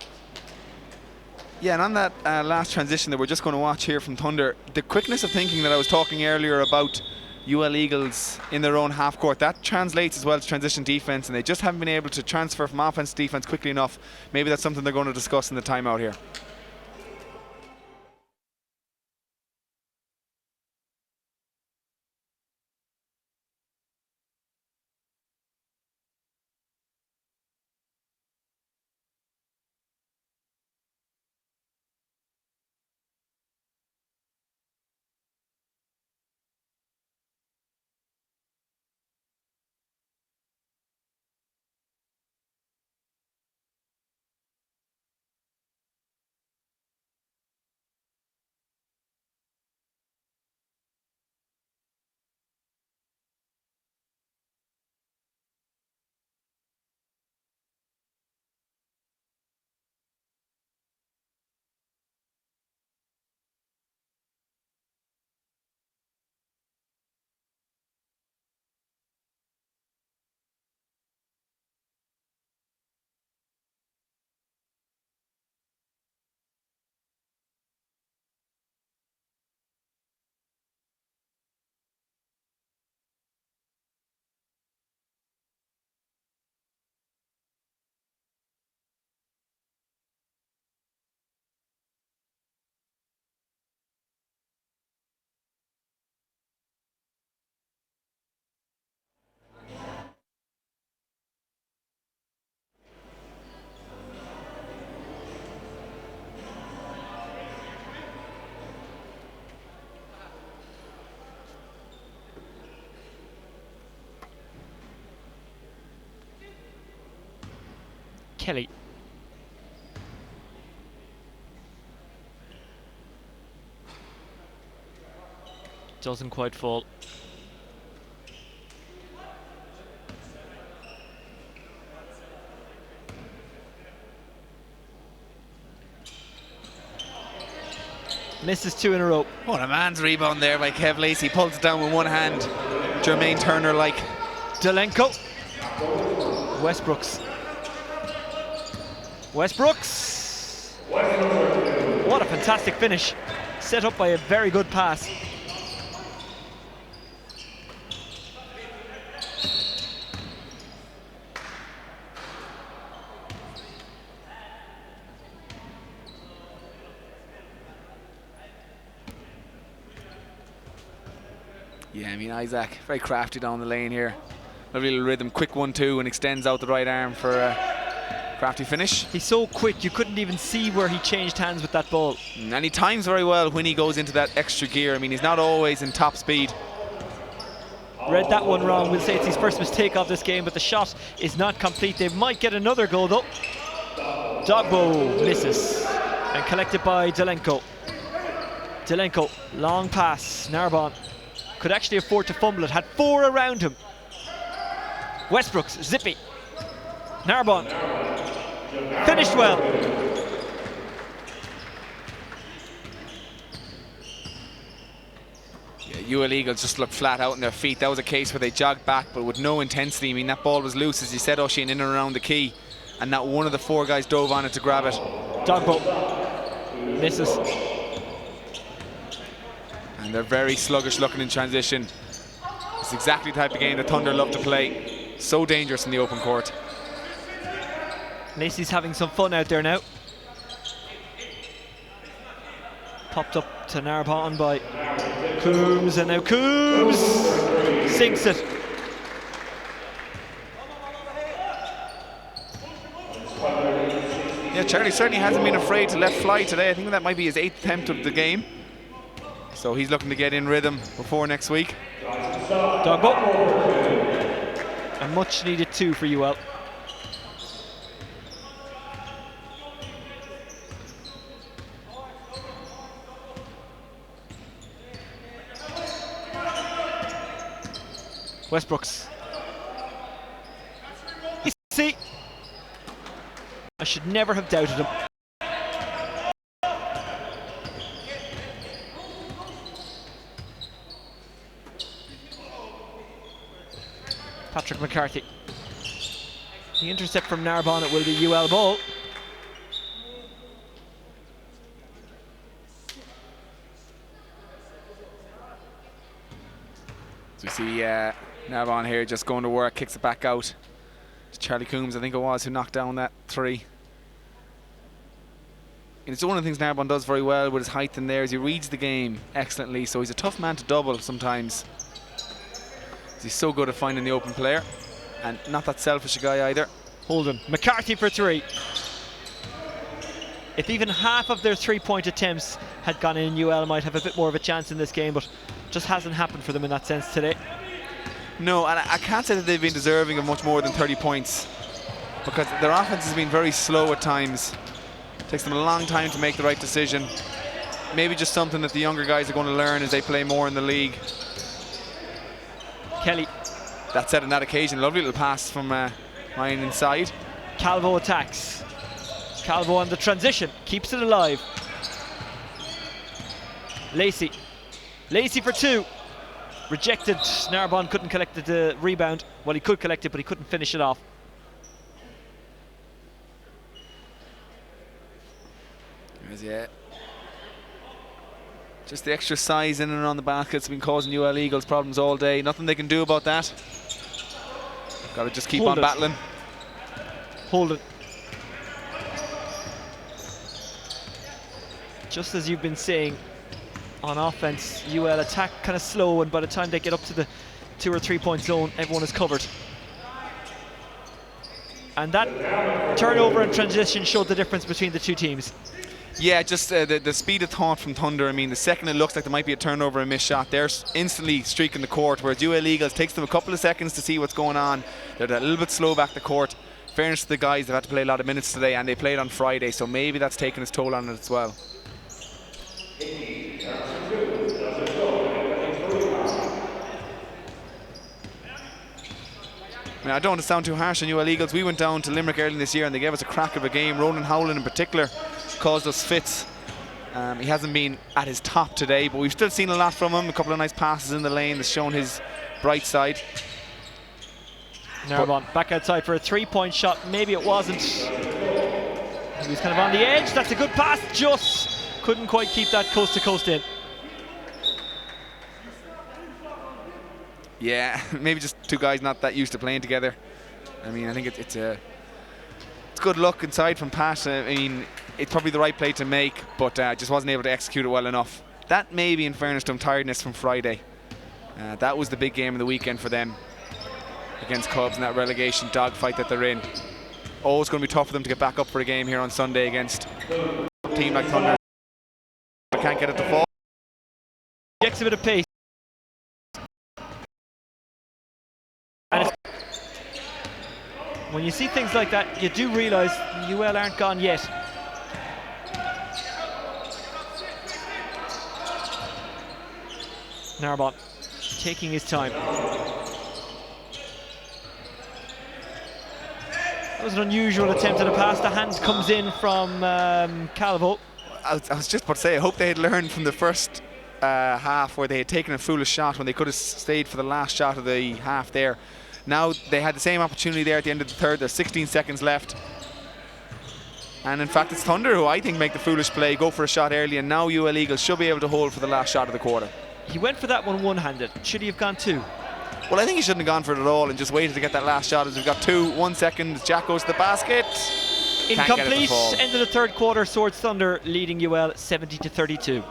Yeah, and on that last transition that we're just going to watch here from Thunder, the quickness of thinking that I was talking earlier about UL Eagles in their own half court, that translates as well to transition defence, and they just haven't been able to transfer from offense to defence quickly enough. Maybe that's something they're going to discuss in the timeout here. Kelly. Doesn't quite fall. Misses 2 in a row. What a man's rebound there by Kev Lacey. Pulls it down with one hand. Jermaine Turner like. Zelenko. Westbrooks. Westbrooks. What a fantastic finish. Set up by a very good pass. Yeah, I mean, Isaac, very crafty down the lane here. Lovely little rhythm, quick 1-2, and extends out the right arm for a crafty finish. He's so quick, you couldn't even see where he changed hands with that ball. And he times very well when he goes into that extra gear. I mean, he's not always in top speed. Read that one wrong. We'll say it's his first mistake of this game, but the shot is not complete. They might get another goal though. Dogbo misses and collected by Delenko. Delenko, long pass. Narbonne could actually afford to fumble it. Had 4 around him. Westbrooks, zippy. Narbonne finished well. UL Eagles just looked flat out on their feet. That was a case where they jogged back, but with no intensity. I mean, that ball was loose, as you said, Oisin, in and around the key, and not one of the 4 guys dove on it to grab it. Dogbo misses. And they're very sluggish looking in transition. It's exactly the type of game that Thunder love to play. So dangerous in the open court. Lacey's having some fun out there now. Popped up to Narbonne by Coombs, and now Coombs sinks it. Yeah, Charlie certainly hasn't been afraid to let fly today. I think that might be his 8th attempt of the game. So he's looking to get in rhythm before next week. Dogbo. A much needed 2 for UL. Westbrooks. See, I should never have doubted him. Patrick McCarthy. The intercept from Narbonne, it will be UL ball. So we see Narbonne here just going to work, kicks it back out. It's Charlie Coombs, I think it was, who knocked down that 3. And it's one of the things Narbonne does very well with his height in there, is he reads the game excellently, so he's a tough man to double sometimes. He's so good at finding the open player, and not that selfish a guy either. Holden, McCarthy for 3. If even half of their 3-point attempts had gone in, UL might have a bit more of a chance in this game, but just hasn't happened for them in that sense today. No, and I can't say that they've been deserving of much more than 30 points, because their offense has been very slow at times. It takes them a long time to make the right decision. Maybe just something that the younger guys are going to learn as they play more in the league. Kelly. That said, on that occasion, lovely little pass from Ryan inside. Calvo attacks. Calvo on the transition, keeps it alive. Lacey. Lacey for 2. Rejected. Narbonne couldn't collect the rebound. Well, he could collect it, but he couldn't finish it off. Yeah. Just the extra size in and around the basket's been causing UL Eagles problems all day. Nothing they can do about that. Got to just keep on battling. Hold it. Just as you've been saying, on offense, UL attack kind of slow, and by the time they get up to the 2 or 3 point zone, everyone is covered. And that turnover and transition showed the difference between the 2 teams. Yeah, just the speed of thought from Thunder. I mean, the second it looks like there might be a turnover and missed shot, they're instantly streaking the court, whereas UL Eagles takes them a couple of seconds to see what's going on. They're a little bit slow back the court. Fairness to the guys, they've had to play a lot of minutes today, and they played on Friday, so maybe that's taken its toll on it as well. I mean, I don't want to sound too harsh on UL Eagles. We went down to Limerick early this year and they gave us a crack of a game. Ronan Howland in particular caused us fits. He hasn't been at his top today, but we've still seen a lot from him. A couple of nice passes in the lane that's shown his bright side. Narbonne back outside for a 3-point shot. Maybe it wasn't. He was kind of on the edge. That's a good pass. Just couldn't quite keep that coast to coast in. Yeah, maybe just 2 guys not that used to playing together. I mean, I think it's good luck inside from Pat. I mean, it's probably the right play to make, but just wasn't able to execute it well enough. That may be, in fairness to him, tiredness from Friday. That was the big game of the weekend for them against Cubs in that relegation dogfight that they're in. Oh, it's going to be tough for them to get back up for a game here on Sunday against a team like Thunder. They can't get it to fall. Gets a bit of pace. When you see things like that, you do realise UL aren't gone yet. Narbonne taking his time. That was an unusual attempt at a pass. The hand comes in from Calvo. I was just about to say, I hope they had learned from the first half where they had taken a foolish shot when they could have stayed for the last shot of the half there. Now they had the same opportunity there at the end of the third. There's 16 seconds left. And in fact, it's Thunder who I think make the foolish play, go for a shot early, and now UL Eagles should be able to hold for the last shot of the quarter. He went for that one one-handed. Should he have gone two? Well, I think he shouldn't have gone for it at all and just waited to get that last shot. As we've got 1 second, Jack goes to the basket. Incomplete. End of the third quarter. Swords Thunder leading UL 70-32.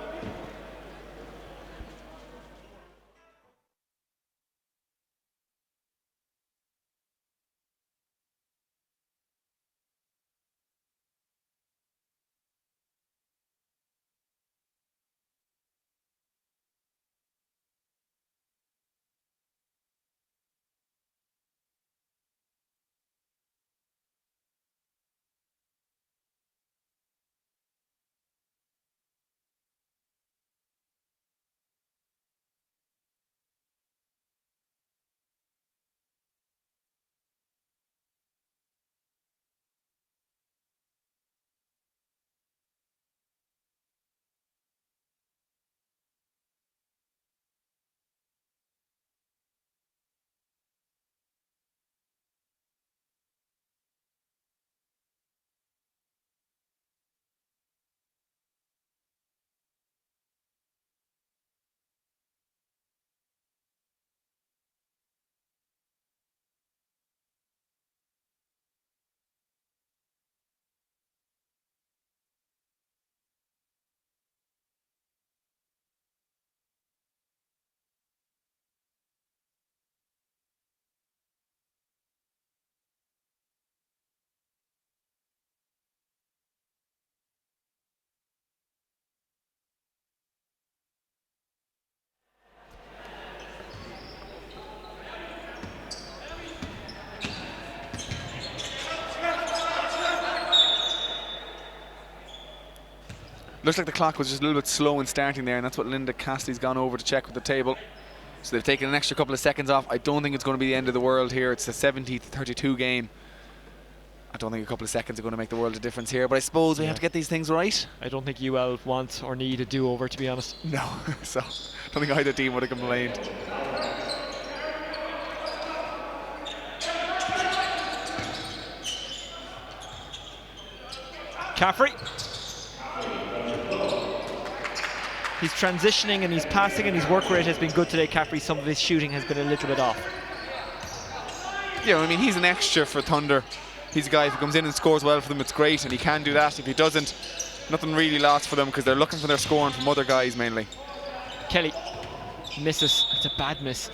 Looks like the clock was just a little bit slow in starting there, and that's what Linda Cassidy's gone over to check with the table. So they've taken an extra couple of seconds off. I don't think it's going to be the end of the world here. It's a 70-32 game. I don't think a couple of seconds are going to make the world of difference here, but I suppose we have to get these things right. I don't think UL want or need a do-over, to be honest. No, so I don't think either team would have complained. Caffrey. He's transitioning and he's passing and his work rate has been good today, Caffrey. Some of his shooting has been a little bit off. Yeah, I mean, he's an extra for Thunder. He's a guy who comes in and scores well for them. It's great, and he can do that. If he doesn't, nothing really lost for them because they're looking for their scoring from other guys mainly. Kelly misses. It's a bad miss.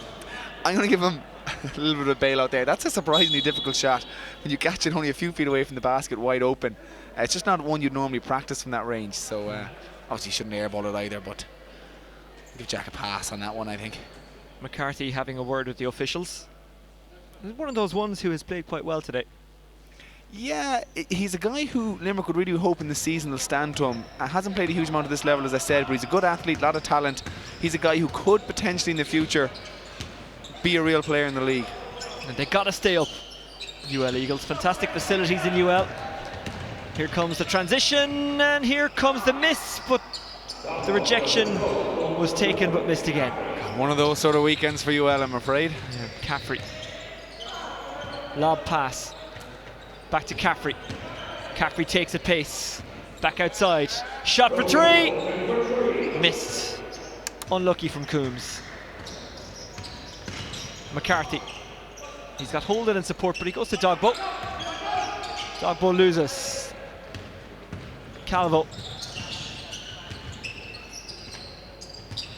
I'm going to give him a little bit of a bailout there. That's a surprisingly difficult shot when you catch it only a few feet away from the basket, wide open. It's just not one you'd normally practice from that range. So obviously you shouldn't airball it either, but I'll give Jack a pass on that one, I think. McCarthy having a word with the officials. He's one of those ones who has played quite well today. Yeah, he's a guy who Limerick would really hope in the season will stand to him. Hasn't played a huge amount at this level, as I said, but he's a good athlete, a lot of talent. He's a guy who could potentially in the future be a real player in the league. And they got to stay up, UL Eagles. Fantastic facilities in UL. Here comes the transition, and here comes the miss, but the rejection was taken but missed again. One of those sort of weekends for UL, I'm afraid. Yeah, Caffrey. Lob pass. Back to Caffrey. Caffrey takes a pace. Back outside. Shot for three. Missed. Unlucky from Coombs. McCarthy. He's got Holden and support, but he goes to Dogbo. Dogbo loses. Calvo.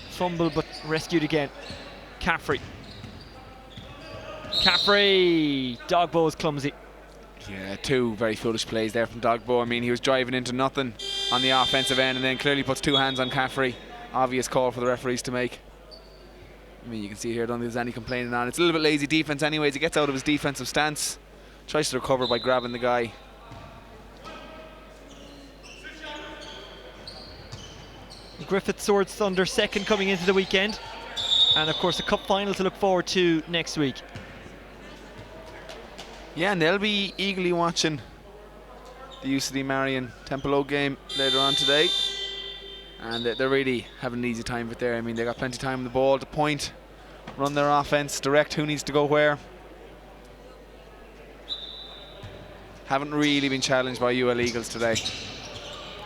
Fumble, but rescued again. Caffrey. Caffrey. Dogbo is clumsy. Yeah, two very foolish plays there from Dogbo. I mean, he was driving into nothing on the offensive end and then clearly puts two hands on Caffrey. Obvious call for the referees to make. I mean, you can see here, I don't think there's any complaining on. It's a little bit lazy defense anyways. He gets out of his defensive stance, Tries to recover by grabbing the guy. Griffith Swords Thunder second coming into the weekend. And of course a cup final to look forward to next week. Yeah, and they'll be eagerly watching the UCD Marion Templeogue game later on today. And they're really having an easy time with there. I mean, they got plenty of time on the ball to point, run their offense, direct who needs to go where. Haven't really been challenged by UL Eagles today.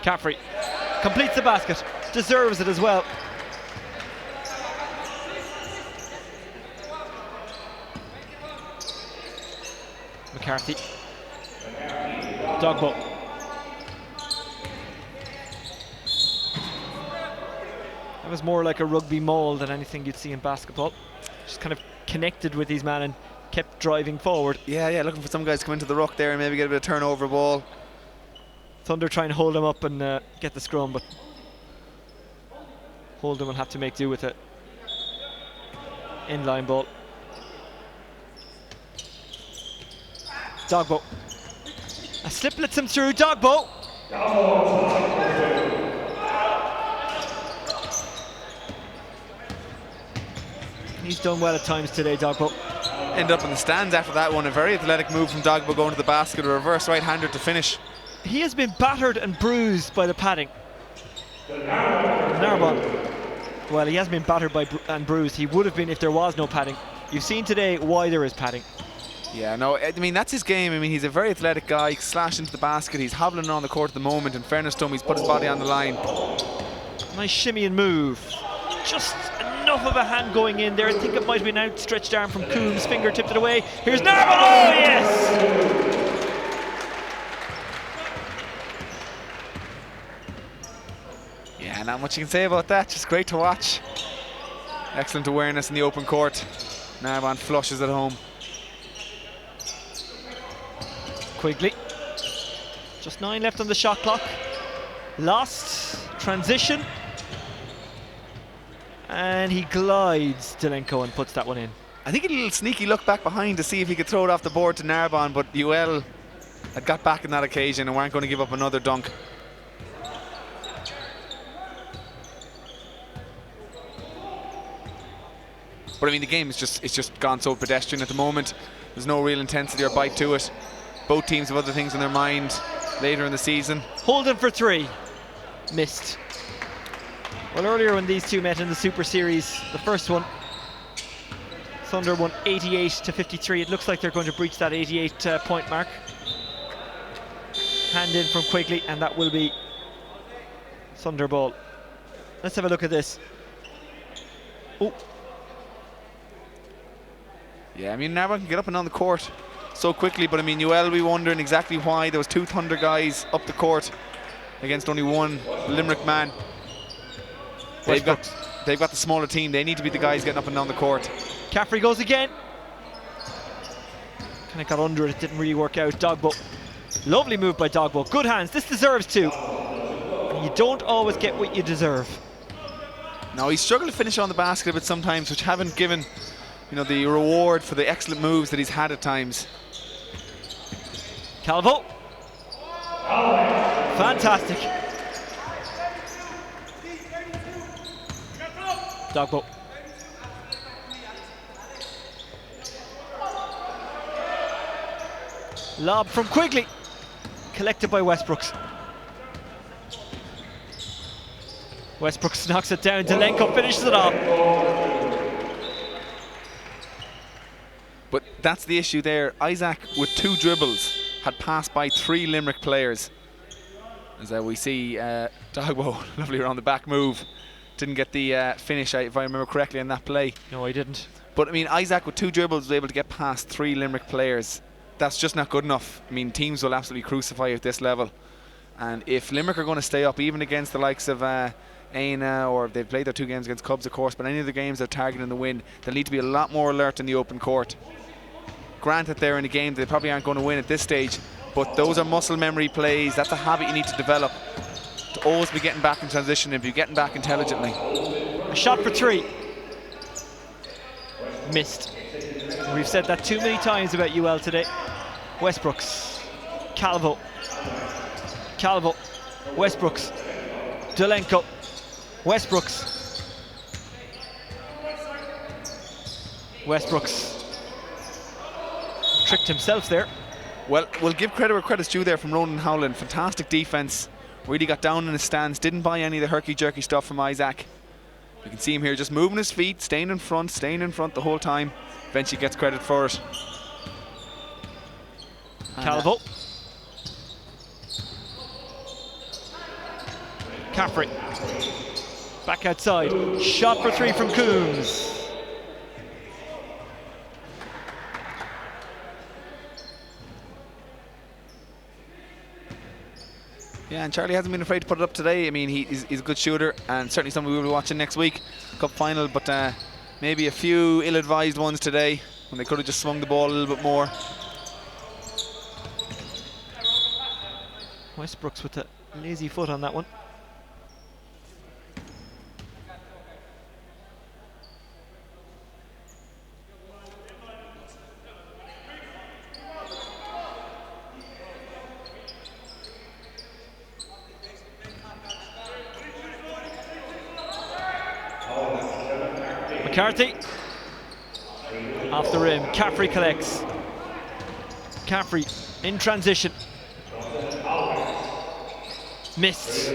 Caffrey completes the basket, deserves it as well. McCarthy. Dogbo. That was more like a rugby maul than anything you'd see in basketball. Just kind of connected with these men and kept driving forward. Yeah, looking for some guys to come into the ruck there and maybe get a bit of turnover ball. Thunder trying to hold him up and get the scrum, but Holden will have to make do with it. Inline ball. Dogbo. A slip lets him through. Dogbo. He's done well at times today, Dogbo. End up in the stands after that one. A very athletic move from Dogbo going to the basket. A reverse right-hander to finish. He has been battered and bruised by the padding. Narbonne. Well, he has been battered by and bruised. He would have been if there was no padding. You've seen today why there is padding. Yeah, no, I mean, that's his game. I mean, he's a very athletic guy, slash into the basket. He's hobbling on the court at the moment. In fairness to him, he's put his body on the line. Nice shimmy and move. Just enough of a hand going in there. I think it might have been an outstretched arm from Coombs. Finger tipped it away. Here's Narbonne. Oh, yes! Yeah, not much you can say about that. Just great to watch. Excellent awareness in the open court. Narbonne flushes it home. Quigley. Just 9 left on the shot clock. Lost. Transition. And he glides Delenko and puts that one in. I think a little sneaky look back behind to see if he could throw it off the board to Narbonne, but UL had got back in that occasion and weren't going to give up another dunk. But I mean, the game is it's just gone so pedestrian at the moment. There's no real intensity or bite to it. Both teams have other things in their mind later in the season. Holden for 3. Missed. Well, earlier when these two met in the Super Series, the first one, Thunder won 88-53. It looks like they're going to breach that 88 point mark. Hand in from Quigley, and that will be Thunder ball. Let's have a look at this. Oh. Yeah, I mean, Narbonne can get up and down the court so quickly, but I mean, UL will be wondering exactly why there was 2 Thunder guys up the court against only 1 Limerick man. They've got the smaller team. They need to be the guys getting up and down the court. Caffrey goes again. Kind of got under it. Didn't really work out. Dogbo. Lovely move by Dogbo. Good hands. This deserves 2. You don't always get what you deserve. No, he's struggled to finish on the basket a bit sometimes, which haven't given, you know, the reward for the excellent moves that he's had at times. Calvo. Fantastic. Dogbo. Lob from Quigley. Collected by Westbrooks. Westbrooks knocks it down. Delenko finishes it off. But that's the issue there. Isaac, with 2 dribbles, had passed by 3 Limerick players. As we see Dogbo, lovely around the back move. Didn't get the finish, if I remember correctly, on that play. No, he didn't. But I mean, Isaac with 2 dribbles was able to get past 3 Limerick players. That's just not good enough. I mean, teams will absolutely crucify you at this level. And if Limerick are going to stay up, even against the likes of Aina, or they've played their 2 games against Cubs, of course, but any of the games they're targeting the win, they'll need to be a lot more alert in the open court. Granted, they're in a game they probably aren't going to win at this stage, but those are muscle memory plays. That's a habit you need to develop, to always be getting back in transition and be getting back intelligently. A shot for 3. Missed. We've said that too many times about UL today. Westbrooks, Calvo, Westbrooks, Dolenko, Westbrooks, tricked himself there. Well, we'll give credit where credit's due there from Ronan Howland. Fantastic defence. Really got down in his stance. Didn't buy any of the herky-jerky stuff from Isaac. You can see him here just moving his feet, staying in front the whole time. Eventually gets credit for it. Calvo. Caffrey. Back outside. Shot for 3 from Coombs. Yeah, and Charlie hasn't been afraid to put it up today. I mean, he's a good shooter, and certainly someone we will be watching next week, Cup final, but maybe a few ill-advised ones today when they could have just swung the ball a little bit more. Westbrooks with a lazy foot on that one. McCarthy off the rim. Caffrey collects. Caffrey in transition. Missed.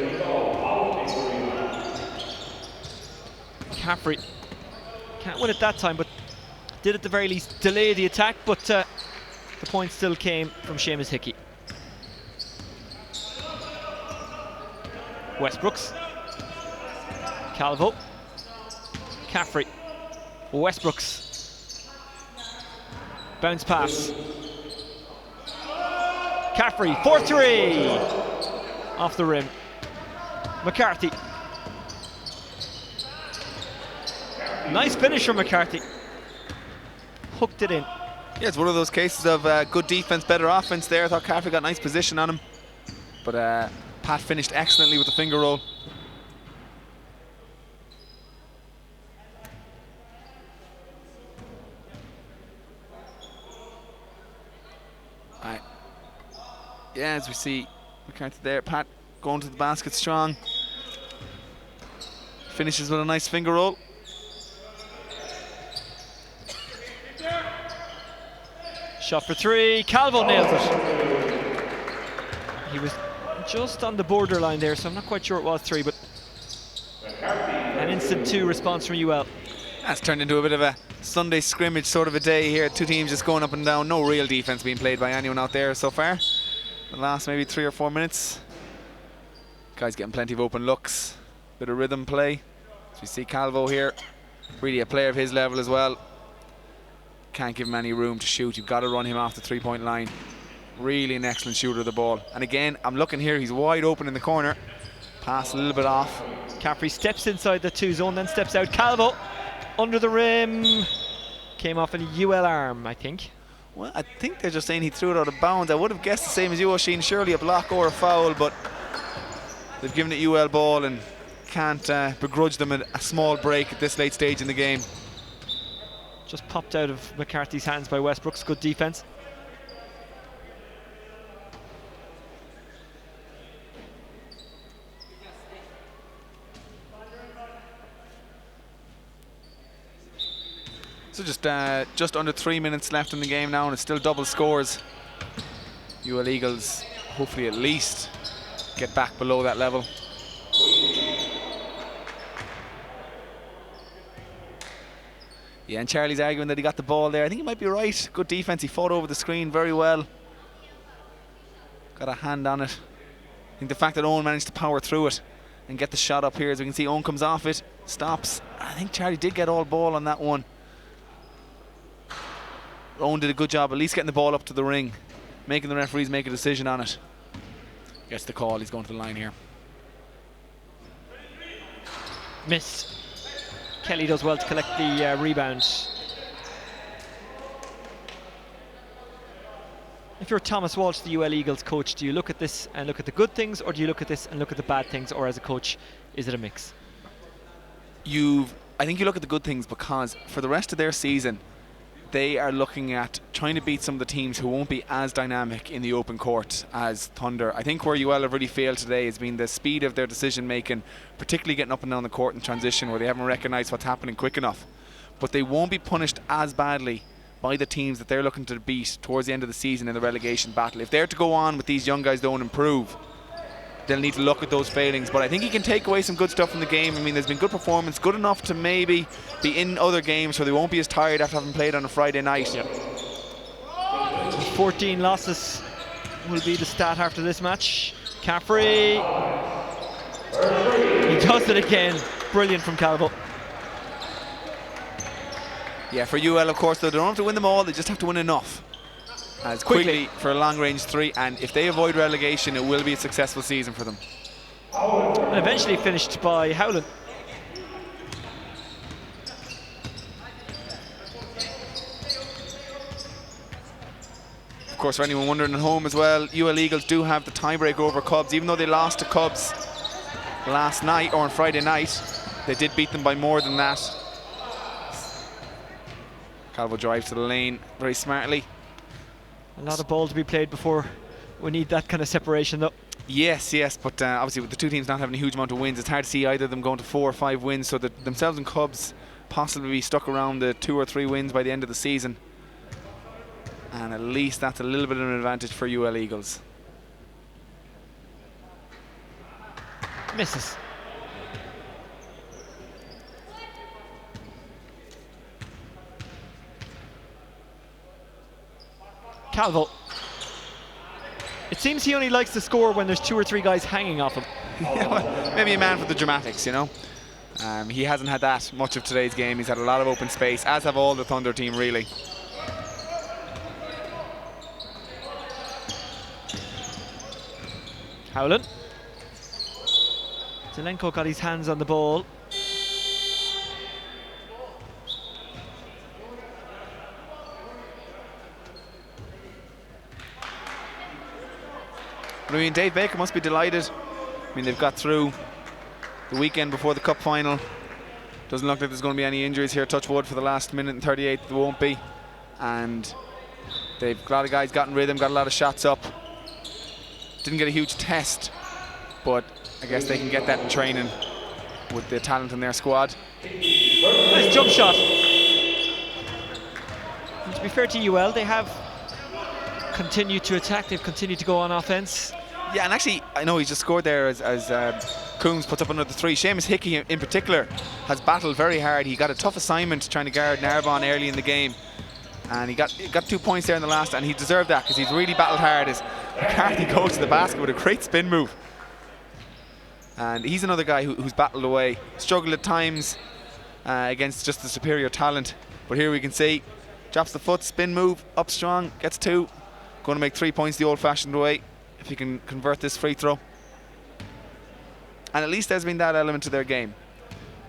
Caffrey can't win it that time, but did at the very least delay the attack, but the point still came from Seamus Hickey. Westbrooks. Calvo. Caffrey. Westbrooks. Bounce pass. Caffrey, 4-3. Off the rim. McCarthy. Nice finish from McCarthy. Hooked it in. Yeah, it's one of those cases of good defense, better offense there. I thought Caffrey got nice position on him. But Pat finished excellently with the finger roll. Yeah, as we see McCarthy there, Pat going to the basket strong. Finishes with a nice finger roll. Shot for 3, Calvo nails it. He was just on the borderline there, so I'm not quite sure it was 3, but an instant 2 response from UL. That's turned into a bit of a Sunday scrimmage sort of a day here. Two teams just going up and down. No real defense being played by anyone out there so far. The last maybe 3 or 4 minutes. Guys getting plenty of open looks. Bit of rhythm play. As we see Calvo here, really a player of his level as well. Can't give him any room to shoot. You've got to run him off the 3-point line. Really an excellent shooter of the ball. And again, I'm looking here, he's wide open in the corner. Pass a little bit off. Caffrey steps inside the 2 zone, then steps out. Calvo under the rim. Came off a UL arm, I think. Well, I think they're just saying he threw it out of bounds. I would have guessed the same as you, Oisin. Surely a block or a foul, but they've given it UL ball and can't begrudge them a small break at this late stage in the game. Just popped out of McCarthy's hands by Westbrooks. Good defense. So just under 3 minutes left in the game now, and it's still double scores. UL Eagles hopefully at least get back below that level. Yeah, and Charlie's arguing that he got the ball there. I think he might be right. Good defense. He fought over the screen very well. Got a hand on it. I think the fact that Owen managed to power through it and get the shot up here, as we can see, Owen comes off it, stops. I think Charlie did get all ball on that one. Owen did a good job at least getting the ball up to the ring, making the referees make a decision on it. Gets the call. He's going to the line here. Missed. Kelly does well to collect the rebound. If you're Thomas Walsh, the UL Eagles coach, do you look at this and look at the good things, or do you look at this and look at the bad things, or as a coach, is it a mix? I think you look at the good things, because for the rest of their season, they are looking at trying to beat some of the teams who won't be as dynamic in the open court as Thunder. I think where UL have really failed today has been the speed of their decision making, particularly getting up and down the court in transition, where they haven't recognised what's happening quick enough. But they won't be punished as badly by the teams that they're looking to beat towards the end of the season in the relegation battle. If they're to go on with these young guys don't improve, they'll need to look at those failings. But I think he can take away some good stuff from the game. I mean, there's been good performance, good enough to maybe be in other games so they won't be as tired after having played on a Friday night. Yep. 14 losses will be the stat after this match. Caffrey, he does it again. Brilliant from Calvo. Yeah, for UL, of course, though, they don't have to win them all, they just have to win enough. As quickly for a long-range 3, and if they avoid relegation, it will be a successful season for them. And eventually finished by Howland. Of course, for anyone wondering at home as well, UL Eagles do have the tiebreaker over Cubs. Even though they lost to Cubs last night, or on Friday night, they did beat them by more than that. Calvo drives to the lane very smartly. A lot of ball to be played before we need that kind of separation, though. Yes, but obviously with the two teams not having a huge amount of wins, it's hard to see either of them going to 4 or 5 wins, so that themselves and Cubs possibly be stuck around the 2 or 3 wins by the end of the season. And at least that's a little bit of an advantage for UL Eagles. Misses. Calvo. It seems he only likes to score when there's 2 or 3 guys hanging off him. Yeah, well, maybe a man for the dramatics, you know. He hasn't had that much of today's game. He's had a lot of open space, as have all the Thunder team, really. Howland. Zelenko got his hands on the ball. I mean, Dave Baker must be delighted. I mean, they've got through the weekend before the cup final. Doesn't look like there's going to be any injuries here, touch wood, for the last minute and 38. There won't be. And they've a lot of guys got in rhythm, got a lot of shots up. Didn't get a huge test, but I guess they can get that in training with the talent in their squad. Nice jump shot. And to be fair to UL, they have continued to attack, they've continued to go on offense. Yeah, and actually, I know he's just scored there as Coombs puts up another 3. Seamus Hickey in particular has battled very hard. He got a tough assignment trying to guard Narbonne early in the game, and he got 2 points there in the last, and he deserved that because he's really battled hard. As McCarthy goes to the basket with a great spin move, and he's another guy who's battled away, struggled at times against just the superior talent, but here we can see drops the foot, spin move, up strong, gets 2, going to make 3 points the old-fashioned way if he can convert this free throw. And at least there's been that element to their game,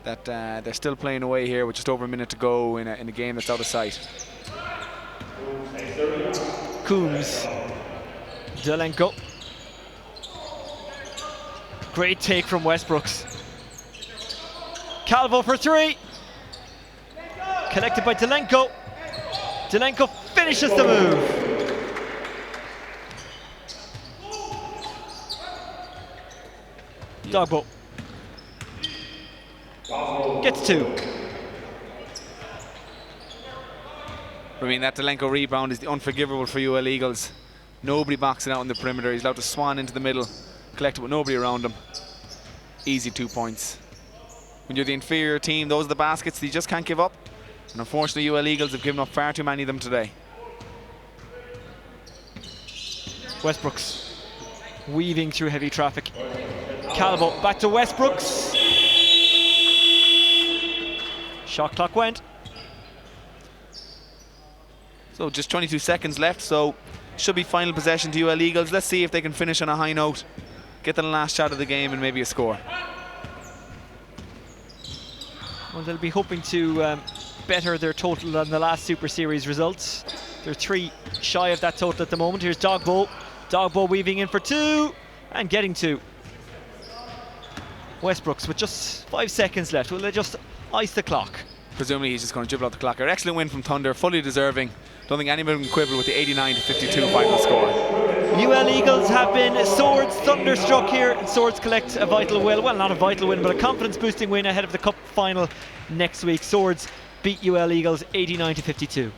that they're still playing away here with just over a minute to go in a game that's out of sight. Coombs, Zelenko. Great take from Westbrooks. Calvo for 3. Collected by Zelenko. Zelenko finishes the move. Dogbo gets 2. I mean, that Zelenko rebound is the unforgivable for UL Eagles. Nobody boxing out on the perimeter. He's allowed to swan into the middle, collect it with nobody around him. Easy 2 points. When you're the inferior team, those are the baskets that you just can't give up. And unfortunately, UL Eagles have given up far too many of them today. Westbrooks weaving through heavy traffic. Calvo back to Westbrooks. Shot clock went. So just 22 seconds left, so should be final possession to UL Eagles. Let's see if they can finish on a high note, get the last shot of the game and maybe a score. Well, they'll be hoping to better their total than the last Super Series results. They're 3 shy of that total at the moment. Here's Dogbo. Dogbo weaving in for 2 and getting 2. Westbrooks with just 5 seconds left. Will they just ice the clock? presumably he's just going to dribble out the clock. An excellent win from Thunder, fully deserving. Don't think anyone can quibble with the 89-52 final score. UL Eagles have been Swords thunderstruck here, and Swords collect a vital win. Well, not a vital win, but a confidence-boosting win ahead of the Cup final next week. Swords beat UL Eagles 89-52.